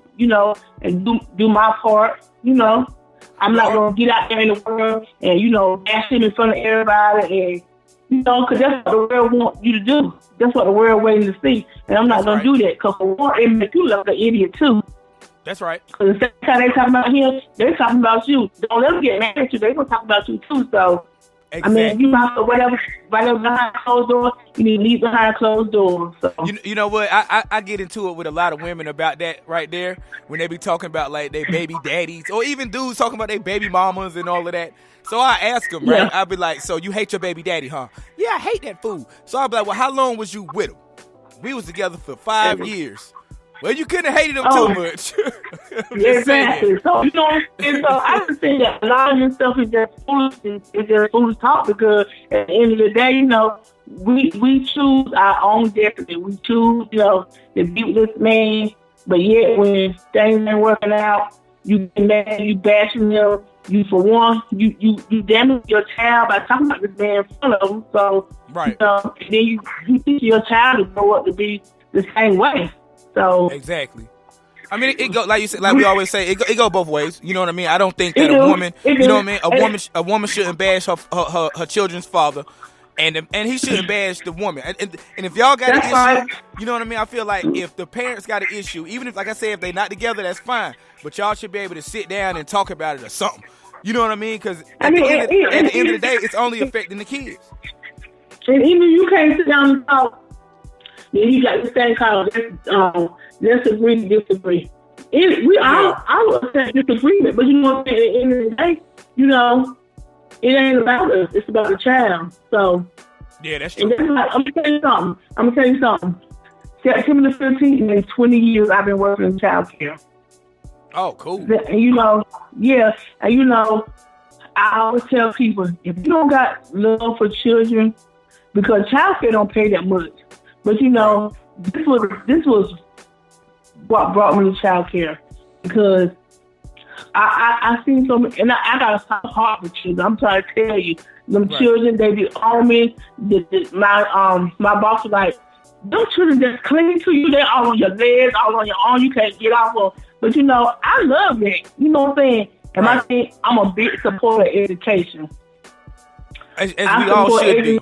And do my part. I'm not gonna get out there in the world and bash him in front of everybody and because that's what the world wants you to do. That's what the world waiting to see, and I'm not gonna do that because for one, it makes you look like an idiot too. That's right. Because the same time they talking about him, they're talking about you. Don't let them get mad at you. They're gonna talk about you too. So. Exactly. I mean, you have to whatever behind closed doors, you need to leave behind closed doors. So. You know what? I get into it with a lot of women about that right there when they be talking about like their baby daddies or even dudes talking about their baby mamas and all of that. So I ask them, right? I'll be like, so you hate your baby daddy, huh? Yeah, I hate that fool. So I'll be like, well, how long was you with him? We was together for 5 years. Well, you couldn't have hated him too much. Exactly. So, and so I just think that a lot of this stuff is just foolish. It's just foolish talk because at the end of the day, we choose our own destiny. We choose, to be with this man, but yet when things ain't working out, you get mad, you bashing him. You, for one, you damage your child by talking about this man in front of him. So, right. And then you teach your child to grow up to be the same way. So exactly. I mean, it go like you said, like we always say, it go both ways. You know what I mean? I don't think that a woman, a woman shouldn't bash her children's father, and he shouldn't bash the woman. And if y'all got an issue, right. You know what I mean? I feel like if the parents got an issue, even if, like I said, if they not together, that's fine. But y'all should be able to sit down and talk about it or something. You know what I mean? Because at the end of the day, it's only affecting the kids. And even you can't sit down and talk. Then you got this thing called let's agree to disagree. I would say disagreement, but you know what I'm saying? At the end of the day, it ain't about us. It's about the child. So yeah, that's true. And I'm gonna tell you something. September the 15th, in 20 years, I've been working in child care. Oh, cool. And I always tell people, if you don't got love for children, because child care don't pay that much. But this was what brought me to child care. because I seen so many, and I got a soft heart for children. I'm trying to tell you, them children, they be on me. My boss was like, them children just cling to you. They're all on your legs, all on your arm. You can't get off of. But I love it. You know what I'm saying? And I think I'm a big supporter of education. As we all should be.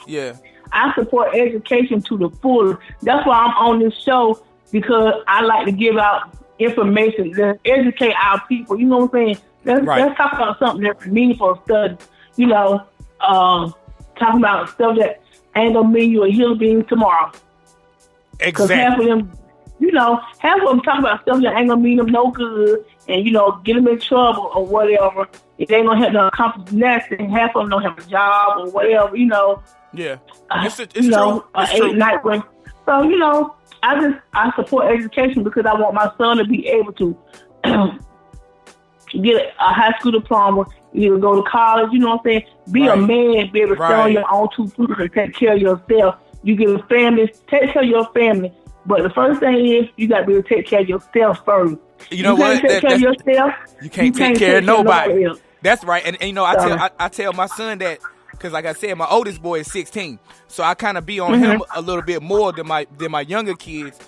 Yeah. I support education to the fullest. That's why I'm on this show, because I like to give out information that educate our people. You know what I'm saying? Let's talk about something that's meaningful study. Talking about stuff that ain't gonna mean you a hill being tomorrow. Exactly. Because half of them talk about stuff that ain't gonna mean them no good, and get them in trouble or whatever. It ain't gonna help them accomplish nothing. Half of them don't have a job or whatever. Yeah, it's true. It's true. Night work. So I support education because I want my son to be able to get a high school diploma, either go to college. You know what I'm saying? Be a man, be able to stand on your own 2 feet and take care of yourself. You get a family, take care of your family. But the first thing is you got to be able to take care of yourself first. You know what? Take care of yourself. You can't take care of nobody. That's right. And I tell my son that. Because like I said, my oldest boy is 16, so I kind of be on him a little bit more than my younger kids.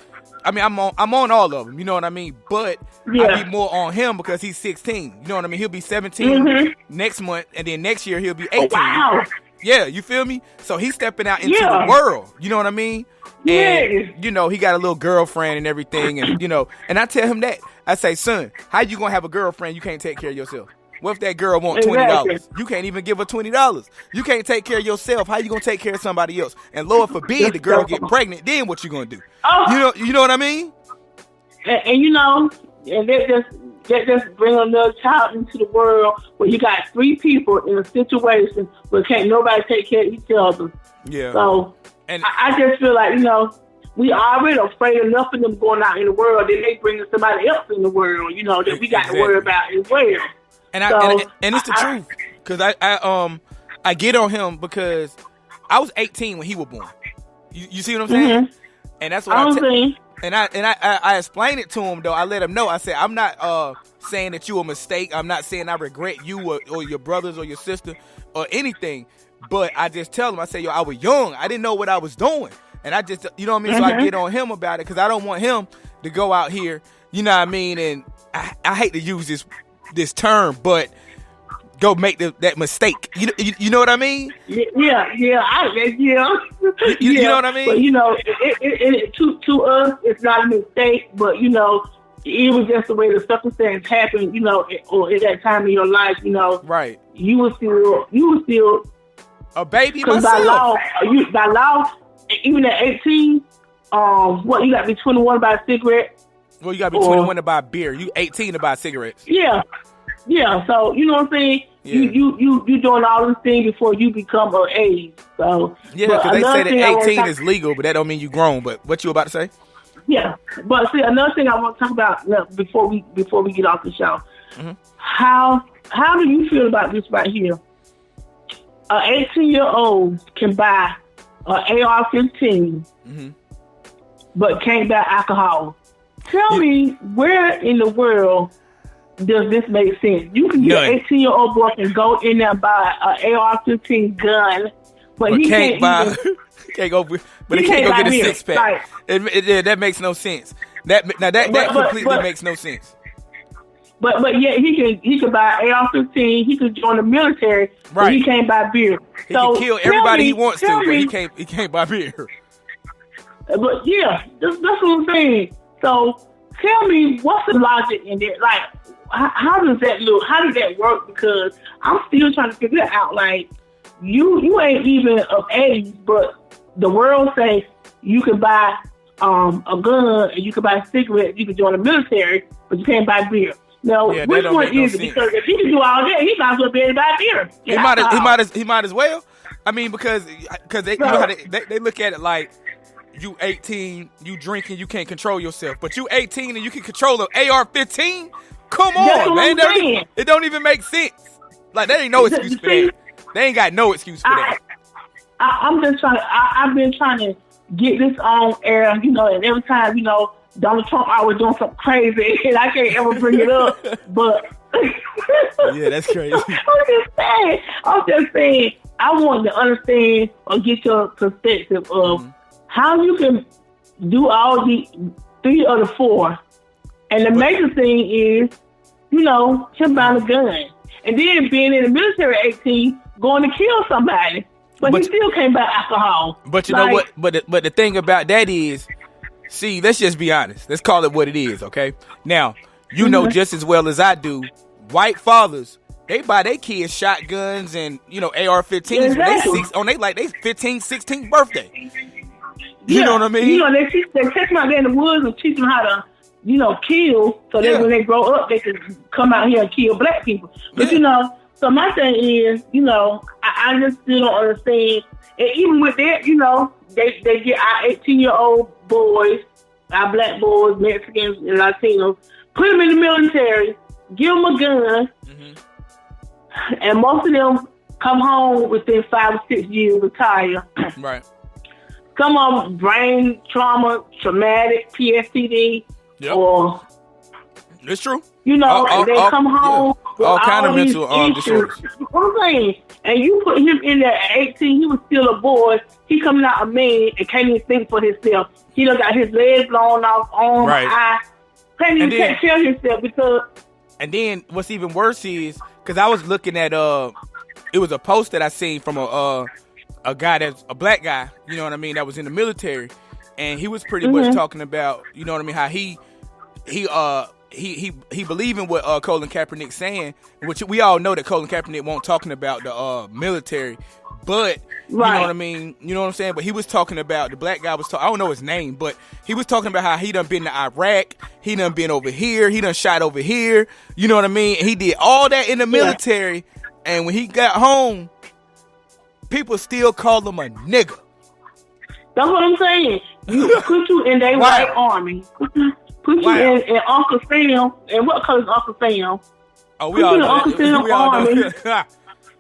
I mean, I'm on all of them, you know what I mean? But I be more on him because he's 16. You know what I mean? He'll be 17 next month, and then next year he'll be 18. Wow. Yeah, you feel me? So he's stepping out into the world. You know what I mean? And he got a little girlfriend and everything, and and I tell him that. I say, son, how you gonna have a girlfriend you can't take care of yourself? What if that girl want $20? You can't even give her $20. You can't take care of yourself. How you gonna take care of somebody else? And Lord forbid the girl get pregnant. Then what you gonna do? Oh. You know what I mean? And that just bring another child into the world where you got 3 people in a situation where can't nobody take care of each other. Yeah. So I just feel like we already afraid enough of them going out in the world. Then they bring somebody else in the world. That we got to worry about as well. And it's the truth, because I get on him because I was 18 when he was born. You see what I'm saying? And that's what I tell. And I explained it to him though. I let him know. I said, I'm not saying that you a mistake. I'm not saying I regret you or your brothers or your sister or anything. But I just tell him, I say, I was young. I didn't know what I was doing, and I just, you know what I mean. So I get on him about it because I don't want him to go out here. You know what I mean? And I hate to use this term, but go make that mistake. You know what I mean? Yeah. You know what I mean? But it to us, it's not a mistake. But it was just the way the circumstance happened. Or at that time in your life, right? You were still a baby. Because by law, even at 18, you got to be 21 to buy a cigarette. Well, you got to be 21 to buy beer. You 18 to buy cigarettes. Yeah. So you know what I'm saying. Yeah. You doing all these things before you become of age. So yeah, because they say that 18 is legal, but that don't mean you grown. But what you about to say? Yeah, but see, another thing I want to talk about before we get off the show. How do you feel about this right here? An 18-year-old can buy an AR-15, but can't buy alcohol. Tell me, where in the world does this make sense? You can get an 18-year-old boy can go in there and buy an AR-15 gun, but he can't buy. Can't go get a 6-pack. That makes no sense. That completely makes no sense. But yeah, he can buy AR-15. He could join the military, but he can't buy beer. He can kill everybody he wants to, but he can't buy beer. But yeah, that's what I'm saying. So tell me, what's the logic in there? Like, how does that look? How does that work? Because I'm still trying to figure it out. Like, you ain't even of age, but the world says you can buy a gun and you can buy a cigarette, you can join the military, but you can't buy beer. Now, which one is it? Because if he can do all that, he might as well be able to buy beer. He might as well. I mean, because they, you know how they look at it like, you 18, you drinking, you can't control yourself. But you 18 and you can control an AR-15? Come on, man. It don't even make sense. Like, there ain't no excuse for that. They ain't got no excuse for that. I'm just trying to, I've been trying to get this on air, and every time, Donald Trump always doing something crazy, and I can't ever bring it up. But yeah, that's crazy. I'm just saying. I want to understand or get your perspective of how you can do all the 3 of the 4. And the major thing is, him buying a gun. And then being in the military at 18, going to kill somebody. But he still can't buy alcohol. But you know what? But the thing about that is, see, let's just be honest. Let's call it what it is, okay? Now, you know just as well as I do, white fathers, they buy their kids shotguns and, AR-15s exactly. on they 15th, 16th birthday. You know what I mean? They take them out there in the woods and teach them how to, kill, so that when they grow up, they can come out here and kill black people. But, so my thing is, I just still don't understand. And even with that, they get our 18-year-old boys, our black boys, Mexicans, and Latinos, put them in the military, give them a gun, and most of them come home within 5 or 6 years, retire. Right. Some of them brain trauma, traumatic, PTSD, or it's true. And they come home with all kind of these mental disorders. What I'm saying, and you put him in there at 18, he was still a boy. He coming out a man and can't even think for himself. He done got his legs blown off, arm, eye. Can't even take care of himself because. And then what's even worse is, because I was looking at it was a post that I seen from a guy that's a black guy, you know what I mean, that was in the military, and he was pretty much talking about, you know what I mean, how he believe in what Colin Kaepernick's saying, which we all know that Colin Kaepernick won't talking about the military, but you know what I mean, you know what I'm saying. But he was talking about, the black guy was talking, I don't know his name, but he was talking about how he done been to Iraq, he done been over here, he done shot over here, you know what I mean. And he did all that in the military, and when he got home, people still call him a nigga. That's what I'm saying. You put you in their white army. Put you in Uncle Sam. And what color is Uncle Sam? Oh, we all know. Uncle Sam army.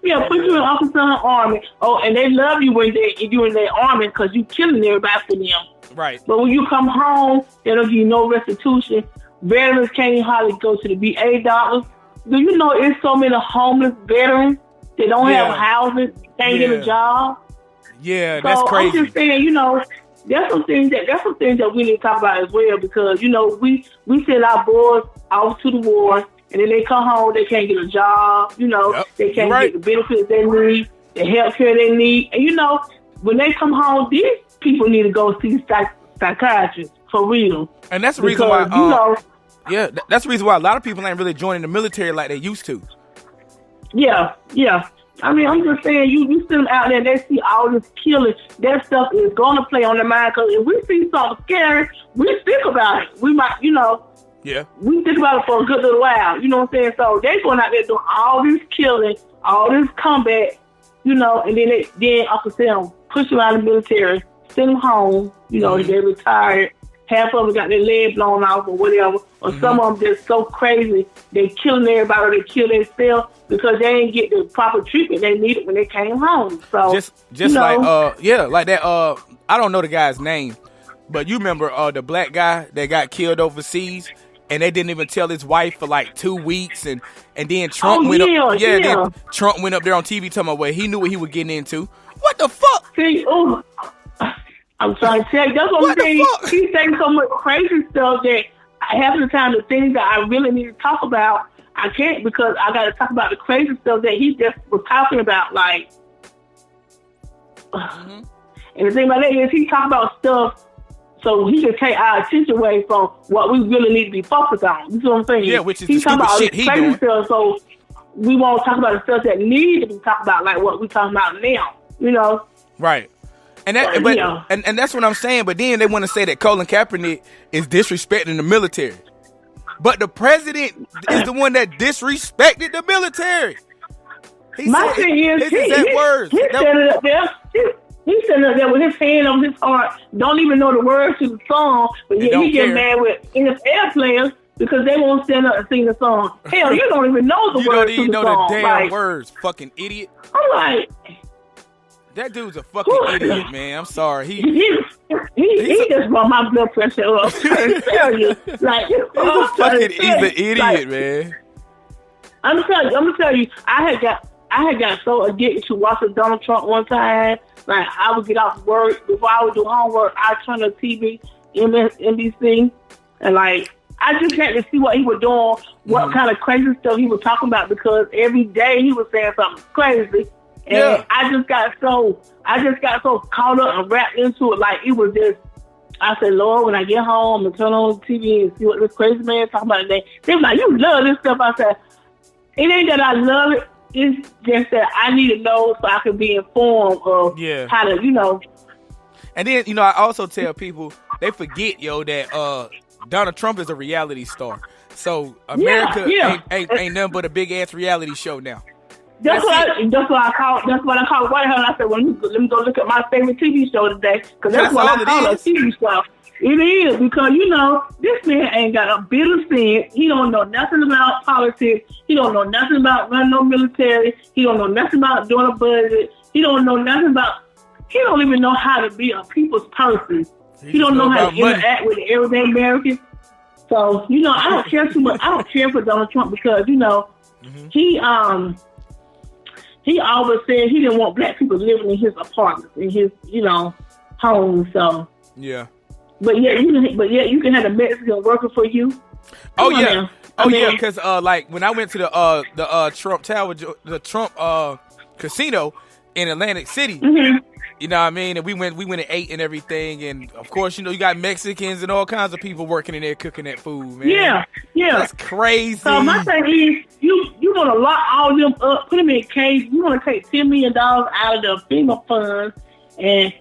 Yeah, put you in Uncle Sam army. Oh, and they love you when you in their army because you killing everybody for them. Right. But when you come home, they don't give you no restitution. Veterans can't even hardly go to the VA doctors. Do you know it's so many homeless veterans? They don't have housing, can't get a job. Yeah, that's crazy. I'm just saying, there's some things that we need to talk about as well because, we send our boys off to the war and then they come home, they can't get a job, they can't get the benefits they need, the health care they need. And, when they come home, these people need to go see psychiatrists for real. And that's the reason why, that's the reason why a lot of people ain't really joining the military like they used to. Yeah. I mean, I'm just saying, you send them out there and they see all this killing. That stuff is going to play on their mind because if we see something scary, we think about it. We might, we think about it for a good little while. You know what I'm saying? So they're going out there doing all this killing, all this combat, and then Uncle Sam push them out of the military, send them home, they retired. Half of them got their leg blown off or whatever. Or some of them just so crazy, they killing everybody or they kill themselves because they ain't get the proper treatment they needed when they came home. So just like like that. I don't know the guy's name, but you remember the black guy that got killed overseas, and they didn't even tell his wife for like 2 weeks, and then Trump went up. Then Trump went up there on TV talking about what he knew what he was getting into. What the fuck? See, I'm trying to tell you, that's what I'm saying. He's saying so much crazy stuff that half of the time the things that I really need to talk about, I can't because I got to talk about the crazy stuff that he just was talking about. Like, and the thing about that is he talk about stuff so he can take our attention away from what we really need to be focused on. You know what I'm saying? Yeah, which is the stupid shit he doing. Stuff, so we won't talk about the stuff that need to be talked about, like what we talking about now. Right. And and that's what I'm saying. But then they want to say that Colin Kaepernick is disrespecting the military. But the president is the one that disrespected the military. My thing is, he's standing up there. He's standing up there with his hand on his heart. Don't even know the words to the song, but yet he get mad with NFL players because they won't stand up and sing the song. Hell, you don't even know the words to the song. You don't even know the damn words, fucking idiot. I'm like, that dude's a fucking idiot, man. I'm sorry. He's He just brought my blood pressure up. I'm trying to tell you. Like, he's an idiot, like, man. I'm gonna tell you, I had got so addicted to watching Donald Trump one time. Like, I would get off work, before I would do homework, I'd turn on TV, NBC, and like, I just had to see what he was doing, what kind of crazy stuff he was talking about, because every day he was saying something crazy. And I just got so caught up and wrapped into it. Like, it was just, I said, Lord, when I get home and turn on the TV and see what this crazy man talking about today, they were like, you love this stuff. I said, it ain't that I love it. It's just that I need to know so I can be informed of how to, you know. And then, you know, I also tell people, they forget, that Donald Trump is a reality star. So America ain't nothing but a big ass reality show now. That's what I call White House. I said, well, let me go look at my favorite TV show today, because that's what I call a TV show. It is, because, you know, this man ain't got a bit of sense. He don't know nothing about politics. He don't know nothing about running no military. He don't know nothing about doing a budget. He don't know nothing about. He don't even know how to be a people's person. He don't know how to interact with the everyday American. So, you know, I don't care too much. I don't care for Donald Trump, because, you know, he always said he didn't want black people living in his apartments, in his, you know, home. So yeah. But yet you can have a Mexican working for you. Because like when I went to the Trump Tower, the Trump casino in Atlantic City, you know what I mean, and we went and ate and everything, and of course, you know, you got Mexicans and all kinds of people working in there cooking that food, man. Yeah, that's crazy. So my thing is, you want to lock all of them up, put them in a cage. You want to take $10 million out of the FEMA funds and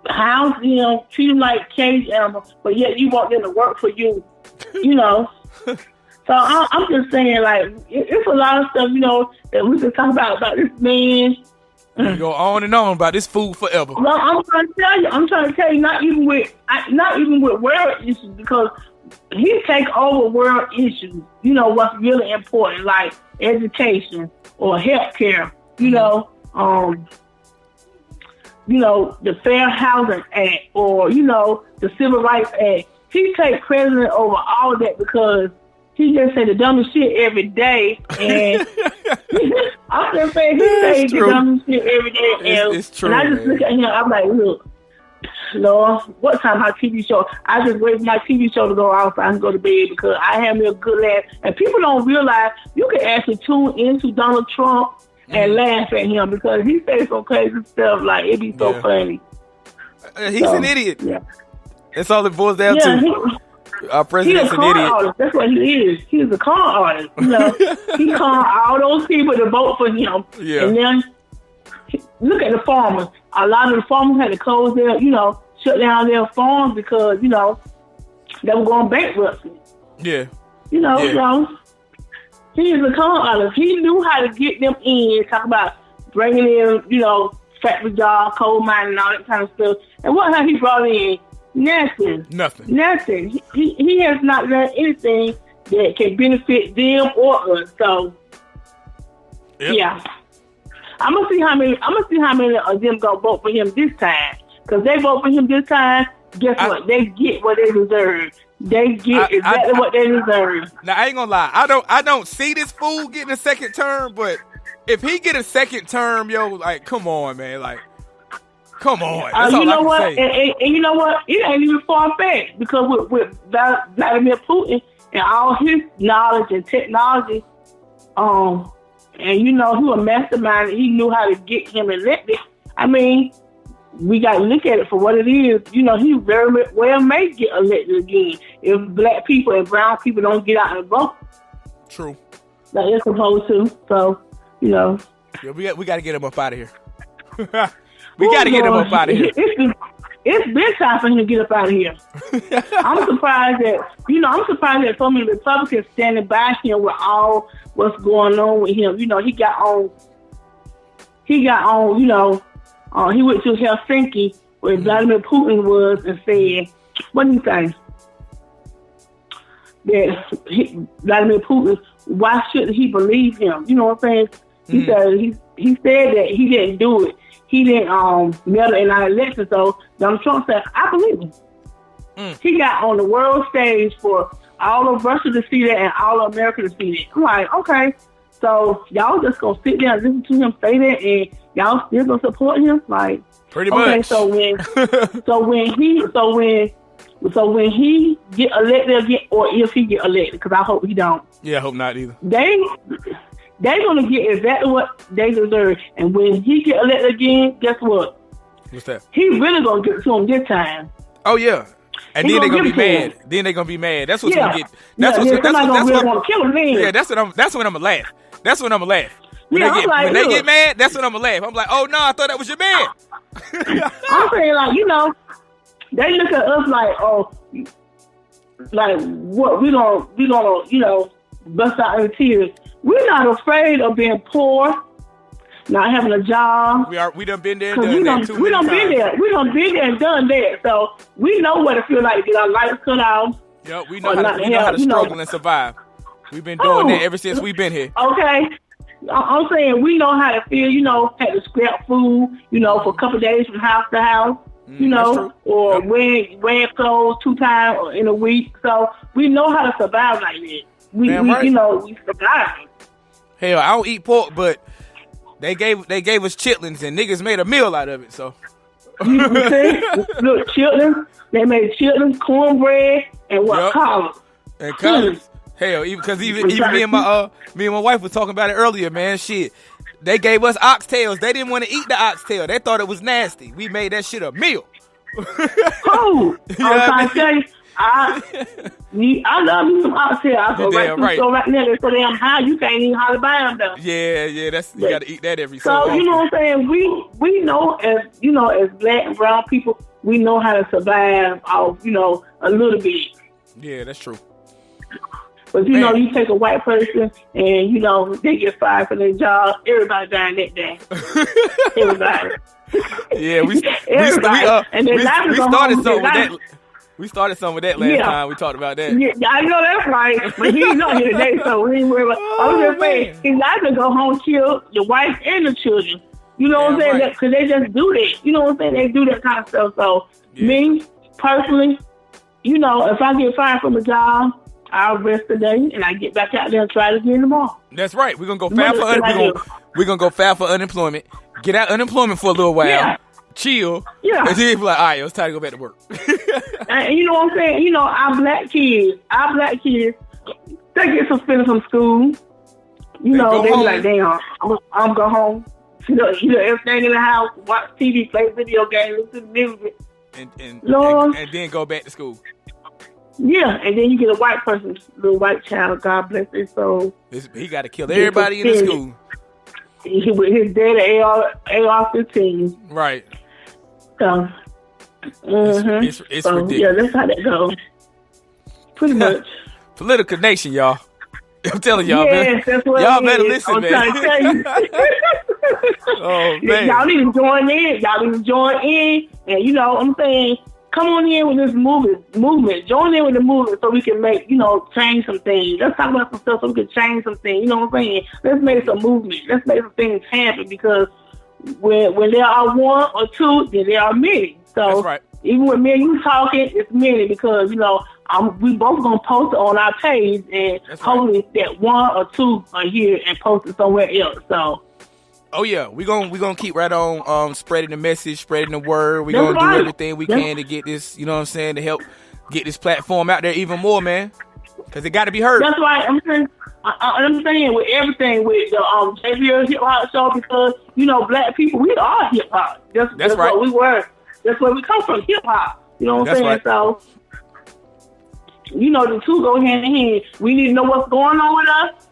house them, treat them like cage animals, but yet you want them to work for you, you know. So I'm just saying, like, it's a lot of stuff, you know, that we can talk about this man. You go on and on about this food forever. Well, I'm trying to tell you, not even with world issues, because he take over world issues. You know what's really important, like education or healthcare. You know, the Fair Housing Act, or, you know, the Civil Rights Act. He takes precedent over all of that, because he just say the dumbest shit every day. And I'm just saying, he says the dumbest shit every day. It's true. And I just look at him, I'm like, look, Lord, what time my TV show? I just wait for my TV show to go off so I can go to bed, because I have me a good laugh. And people don't realize you can actually tune into Donald Trump and laugh at him, because he says some crazy stuff, like, it be so funny. He's an idiot. Yeah. That's all it boils down to. Our president's an idiot. Artist. That's what he is. He's a con artist. You know, he con all those people to vote for him. Yeah. And then look at the farmers. A lot of the farmers had to close their, you know, shut down their farms, because, you know, they were going bankrupt. Yeah. You know, so he is a con artist. He knew how to get them in, talk about bringing in, you know, factory jobs, coal mining, and all that kind of stuff. And what have he brought in? Nothing. He has not done anything that can benefit them or us. So, yeah. I'm gonna see how many of them gonna vote for him this time. Because they vote for him this time, guess what? They get what they deserve. They get exactly what they deserve. Now, I ain't gonna lie. I don't see this fool getting a second term, but if he get a second term, like, come on, man. Like, come on. That's all I can say. And you know what? It ain't even far-fetched, because with Vladimir Putin and all his knowledge and technology, and, you know, he was a mastermind, and he knew how to get him elected. I mean, we got to look at it for what it is. You know, he very well may get elected again if black people and brown people don't get out and vote. True. Like they're supposed to. So, you know. Yeah, we got to get him up out of here. We got to get him up out of here. It's been time for him to get up out of here. I'm surprised that so many Republicans standing by him with all what's going on with him. You know, he got on, you know, he went to Helsinki where Vladimir Putin was and said, what do you say? That Vladimir Putin, why shouldn't he believe him? You know what I'm saying? He said that he didn't do it. He didn't meddle in our election. So Donald Trump said, I believe him. He got on the world stage for all of Russia to see that and all of America to see that. I'm like, okay, so y'all just gonna sit there and listen to him say that, and y'all still gonna support him? Like, pretty much. Okay, so when he get elected again, or if he get elected, because I hope he don't. Yeah, I hope not either. They gonna get exactly what they deserve, and when he get elected again, guess what? What's that? He really gonna get to him this time. Oh yeah. And then they're gonna be mad. Then they're gonna be mad. That's what's gonna get. That's what. Want to kill him. Yeah, that's when I'm gonna laugh. That's when I'm gonna laugh. When they get mad, that's when I'm gonna laugh. I'm like, oh no, I thought that was your man. I'm saying, like, they look at us like, oh, like what we gonna bust out in tears. We're not afraid of being poor, not having a job. We done been there and done that too. We done been there. We done been there and done that. So we know what it feels like to get our lights cut off. Yep, we know how to struggle and survive. We've been doing that ever since we've been here. Okay. I'm saying we know how to feel, had to scrap food, for a couple of days from house to house, or wear clothes 2 times in a week. So we know how to survive like that. We survive. Hell, I don't eat pork, but they gave us chitlins and niggas made a meal out of it. So you see, look, chitlins. They made chitlins, cornbread, and collards. And collards. Hell, even me and my wife were talking about it earlier, man. Shit, they gave us oxtails. They didn't want to eat the oxtail. They thought it was nasty. We made that shit a meal. Oh, I'm trying to tell you, I love me some oxtail. I go right now. They're so damn high, you can't even hardly buy them though. Yeah, you got to eat that every so often. You know what I'm saying? We know as black and brown people, we know how to survive off a little bit. Yeah, that's true. But you take a white person and they get fired from their job. Everybody dying that day. Everybody. Yeah, we started something with that last time. We talked about that. Yeah, I know that's right. But he's not here today, so we ain't worried about. I was just saying, he's not gonna go home kill the wife and the children. You know what I'm saying? Because they just do that. You know what I'm saying? They do that kind of stuff. So me personally, if I get fired from a job, I'll rest today and I get back out there and try it again tomorrow. That's right. We're gonna go file for unemployment. Get out unemployment for a little while. Yeah. Chill. Yeah. And then be like, all right, it's time to go back to work. And you know what I'm saying? Our black kids, they get suspended from school. They be like, damn, I'm go home. Everything in the house, watch TV, play video games, listen to music. And then go back to school. Yeah, and then you get a white person, little white child, God bless his soul. He got to kill everybody in the school. With his daddy AR-15. Right. So, it's ridiculous. Yeah, that's how that goes. Pretty much. Political nation, y'all. I'm telling y'all, man. That's what y'all better listen, man. I'm trying to tell you. Oh, man. Y'all need to join in. And I'm saying, come on in with this movement. Join in with the movement so we can make, change some things. Let's talk about some stuff so we can change some things. You know what I'm saying? Let's make some movement. Let's make some things happen because when there are one or two, then there are many. So that's right. Even with me and you talking, it's many because, we both going to post it on our page and hopefully that one or two are here and post it somewhere else. So. Oh yeah, we gonna keep right on spreading the message, spreading the word. We're gonna do everything we can to get this, to help get this platform out there even more, man. Because it got to be heard. That's why I'm saying with everything with the J-ReeL hip hop show because black people we are hip hop. That's right. What we were. That's where we come from, hip hop. You know what I'm saying? Right. So the two go hand in hand. We need to know what's going on with us.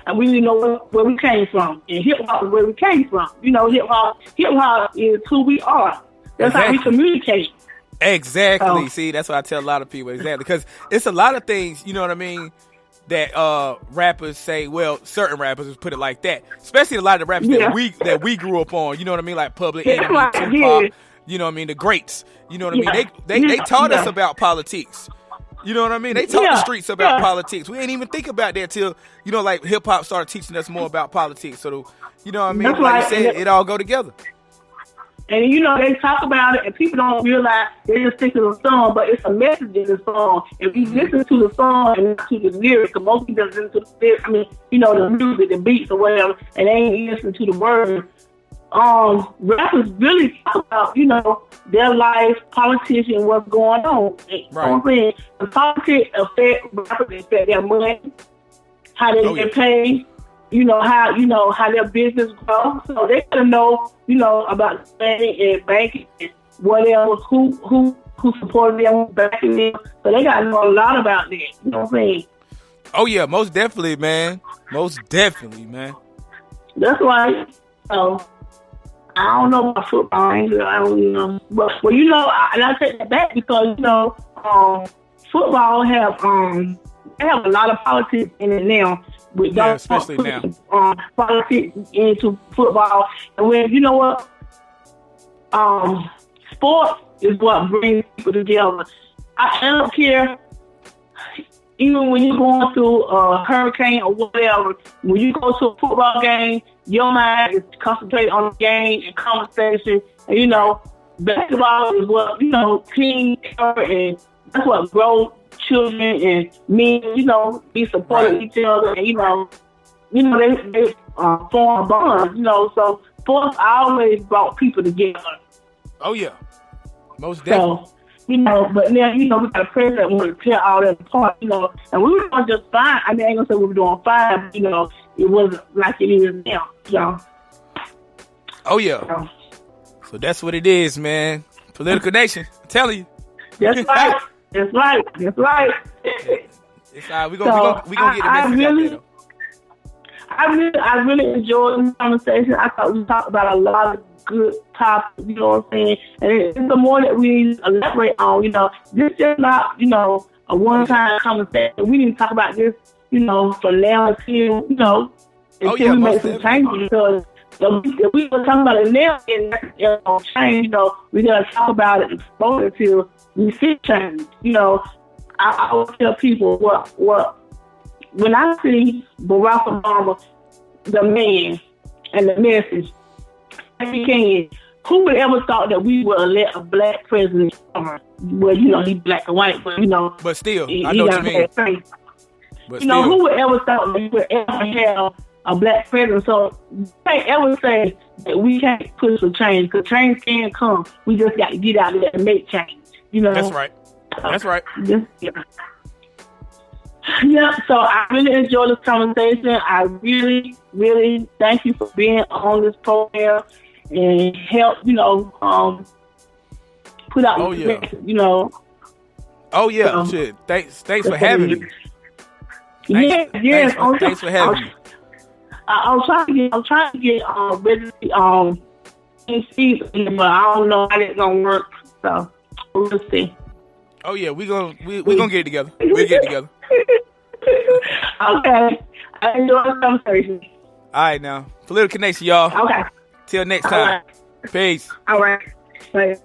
And we need to know where we came from. And hip-hop is where we came from. Hip-hop is who we are. That's how we communicate. Exactly. See, that's what I tell a lot of people. Exactly. Because it's a lot of things, you know what I mean, that rappers say, well, certain rappers, let's put it like that. Especially a lot of the rappers that we grew up on, you know what I mean, like Public Enemy, Tupac, you know what I mean, the greats. You know what I mean? They taught us about politics. You know what I mean? They taught the streets about politics. We ain't even think about that till, like hip-hop started teaching us more about politics. So, you know what I mean? Like you said, it all go together. And you know, they talk about it, and people don't realize they just stick to the song, but it's a message in the song. If you listen to the song and not to the lyrics, because most people listen to the lyrics, I mean, you know, the music, the beats or whatever, and they ain't listening to the words. Rappers really talk about, you know, their life, politicians, what's going on. You know what I'm saying? The politics affect rappers, affect their money, how they get paid. You know how their business grows, so they gotta know, you know, about banking and whatever, who supported them, backing them. So they gotta know a lot about that. You know what I'm saying? Oh yeah, most definitely, man. Most definitely, man. That's why. I don't know about football. I don't know, but well, you know, and I take that back because you know, football have a lot of politics in it now. Yeah, especially now. Politics into football, and when you know what, sports is what brings people together. I don't care, even when you're going through a hurricane or whatever. When you go to a football game, your mind is concentrated on the game and conversation. And you know, basketball is what team effort, and that's what grows children and men, you know, be supporting each other, and they form bonds, you know. So sports always brought people together. Oh yeah, most definitely. So, you know, but now we got a president that want to tear all that apart, you know, and we were doing just fine. I mean, I ain't gonna say we were doing fine, but, you know, it wasn't like it is now, you know. Oh yeah. So that's what it is, man. Political nation, I'm telling you. That's right. That's right. That's right. It's all right. We gonna get the message out there, though. I really enjoyed the conversation. I thought we talked about a lot of good topics, you know what I'm saying? And it's the more that we elaborate on, you know, this is not, you know, a one-time conversation. We need to talk about this, you know, from now until, you know, until we make some changes. Because if we were talking about it now and change, you know, we got to talk about it and promote it until we see change. You know, I always tell people what when I see Barack Obama, the man and the message, who would ever thought that we would elect a black president? Well, you know, he's black and white, but, you know. But still, I know what you mean. But you know, who would ever thought that we would ever have a black president? So you can't ever say that we can't push for change, because change can come. We just got to get out there and make change, you know. That's right. That's right. Yeah, so I really enjoyed this conversation. I really, really thank you for being on this program and help, you know, put out message, you know. Oh yeah, shit. Thanks for having me. Yes. Thanks for having me. I'm trying to get ready in season, but I don't know how that's gonna work. So we'll see. Oh yeah, we gonna get it together. We'll get it together. Okay. I enjoyed the conversation. All right, now. Political connection, y'all. Okay. Till next time. All right. Peace. All right. Bye.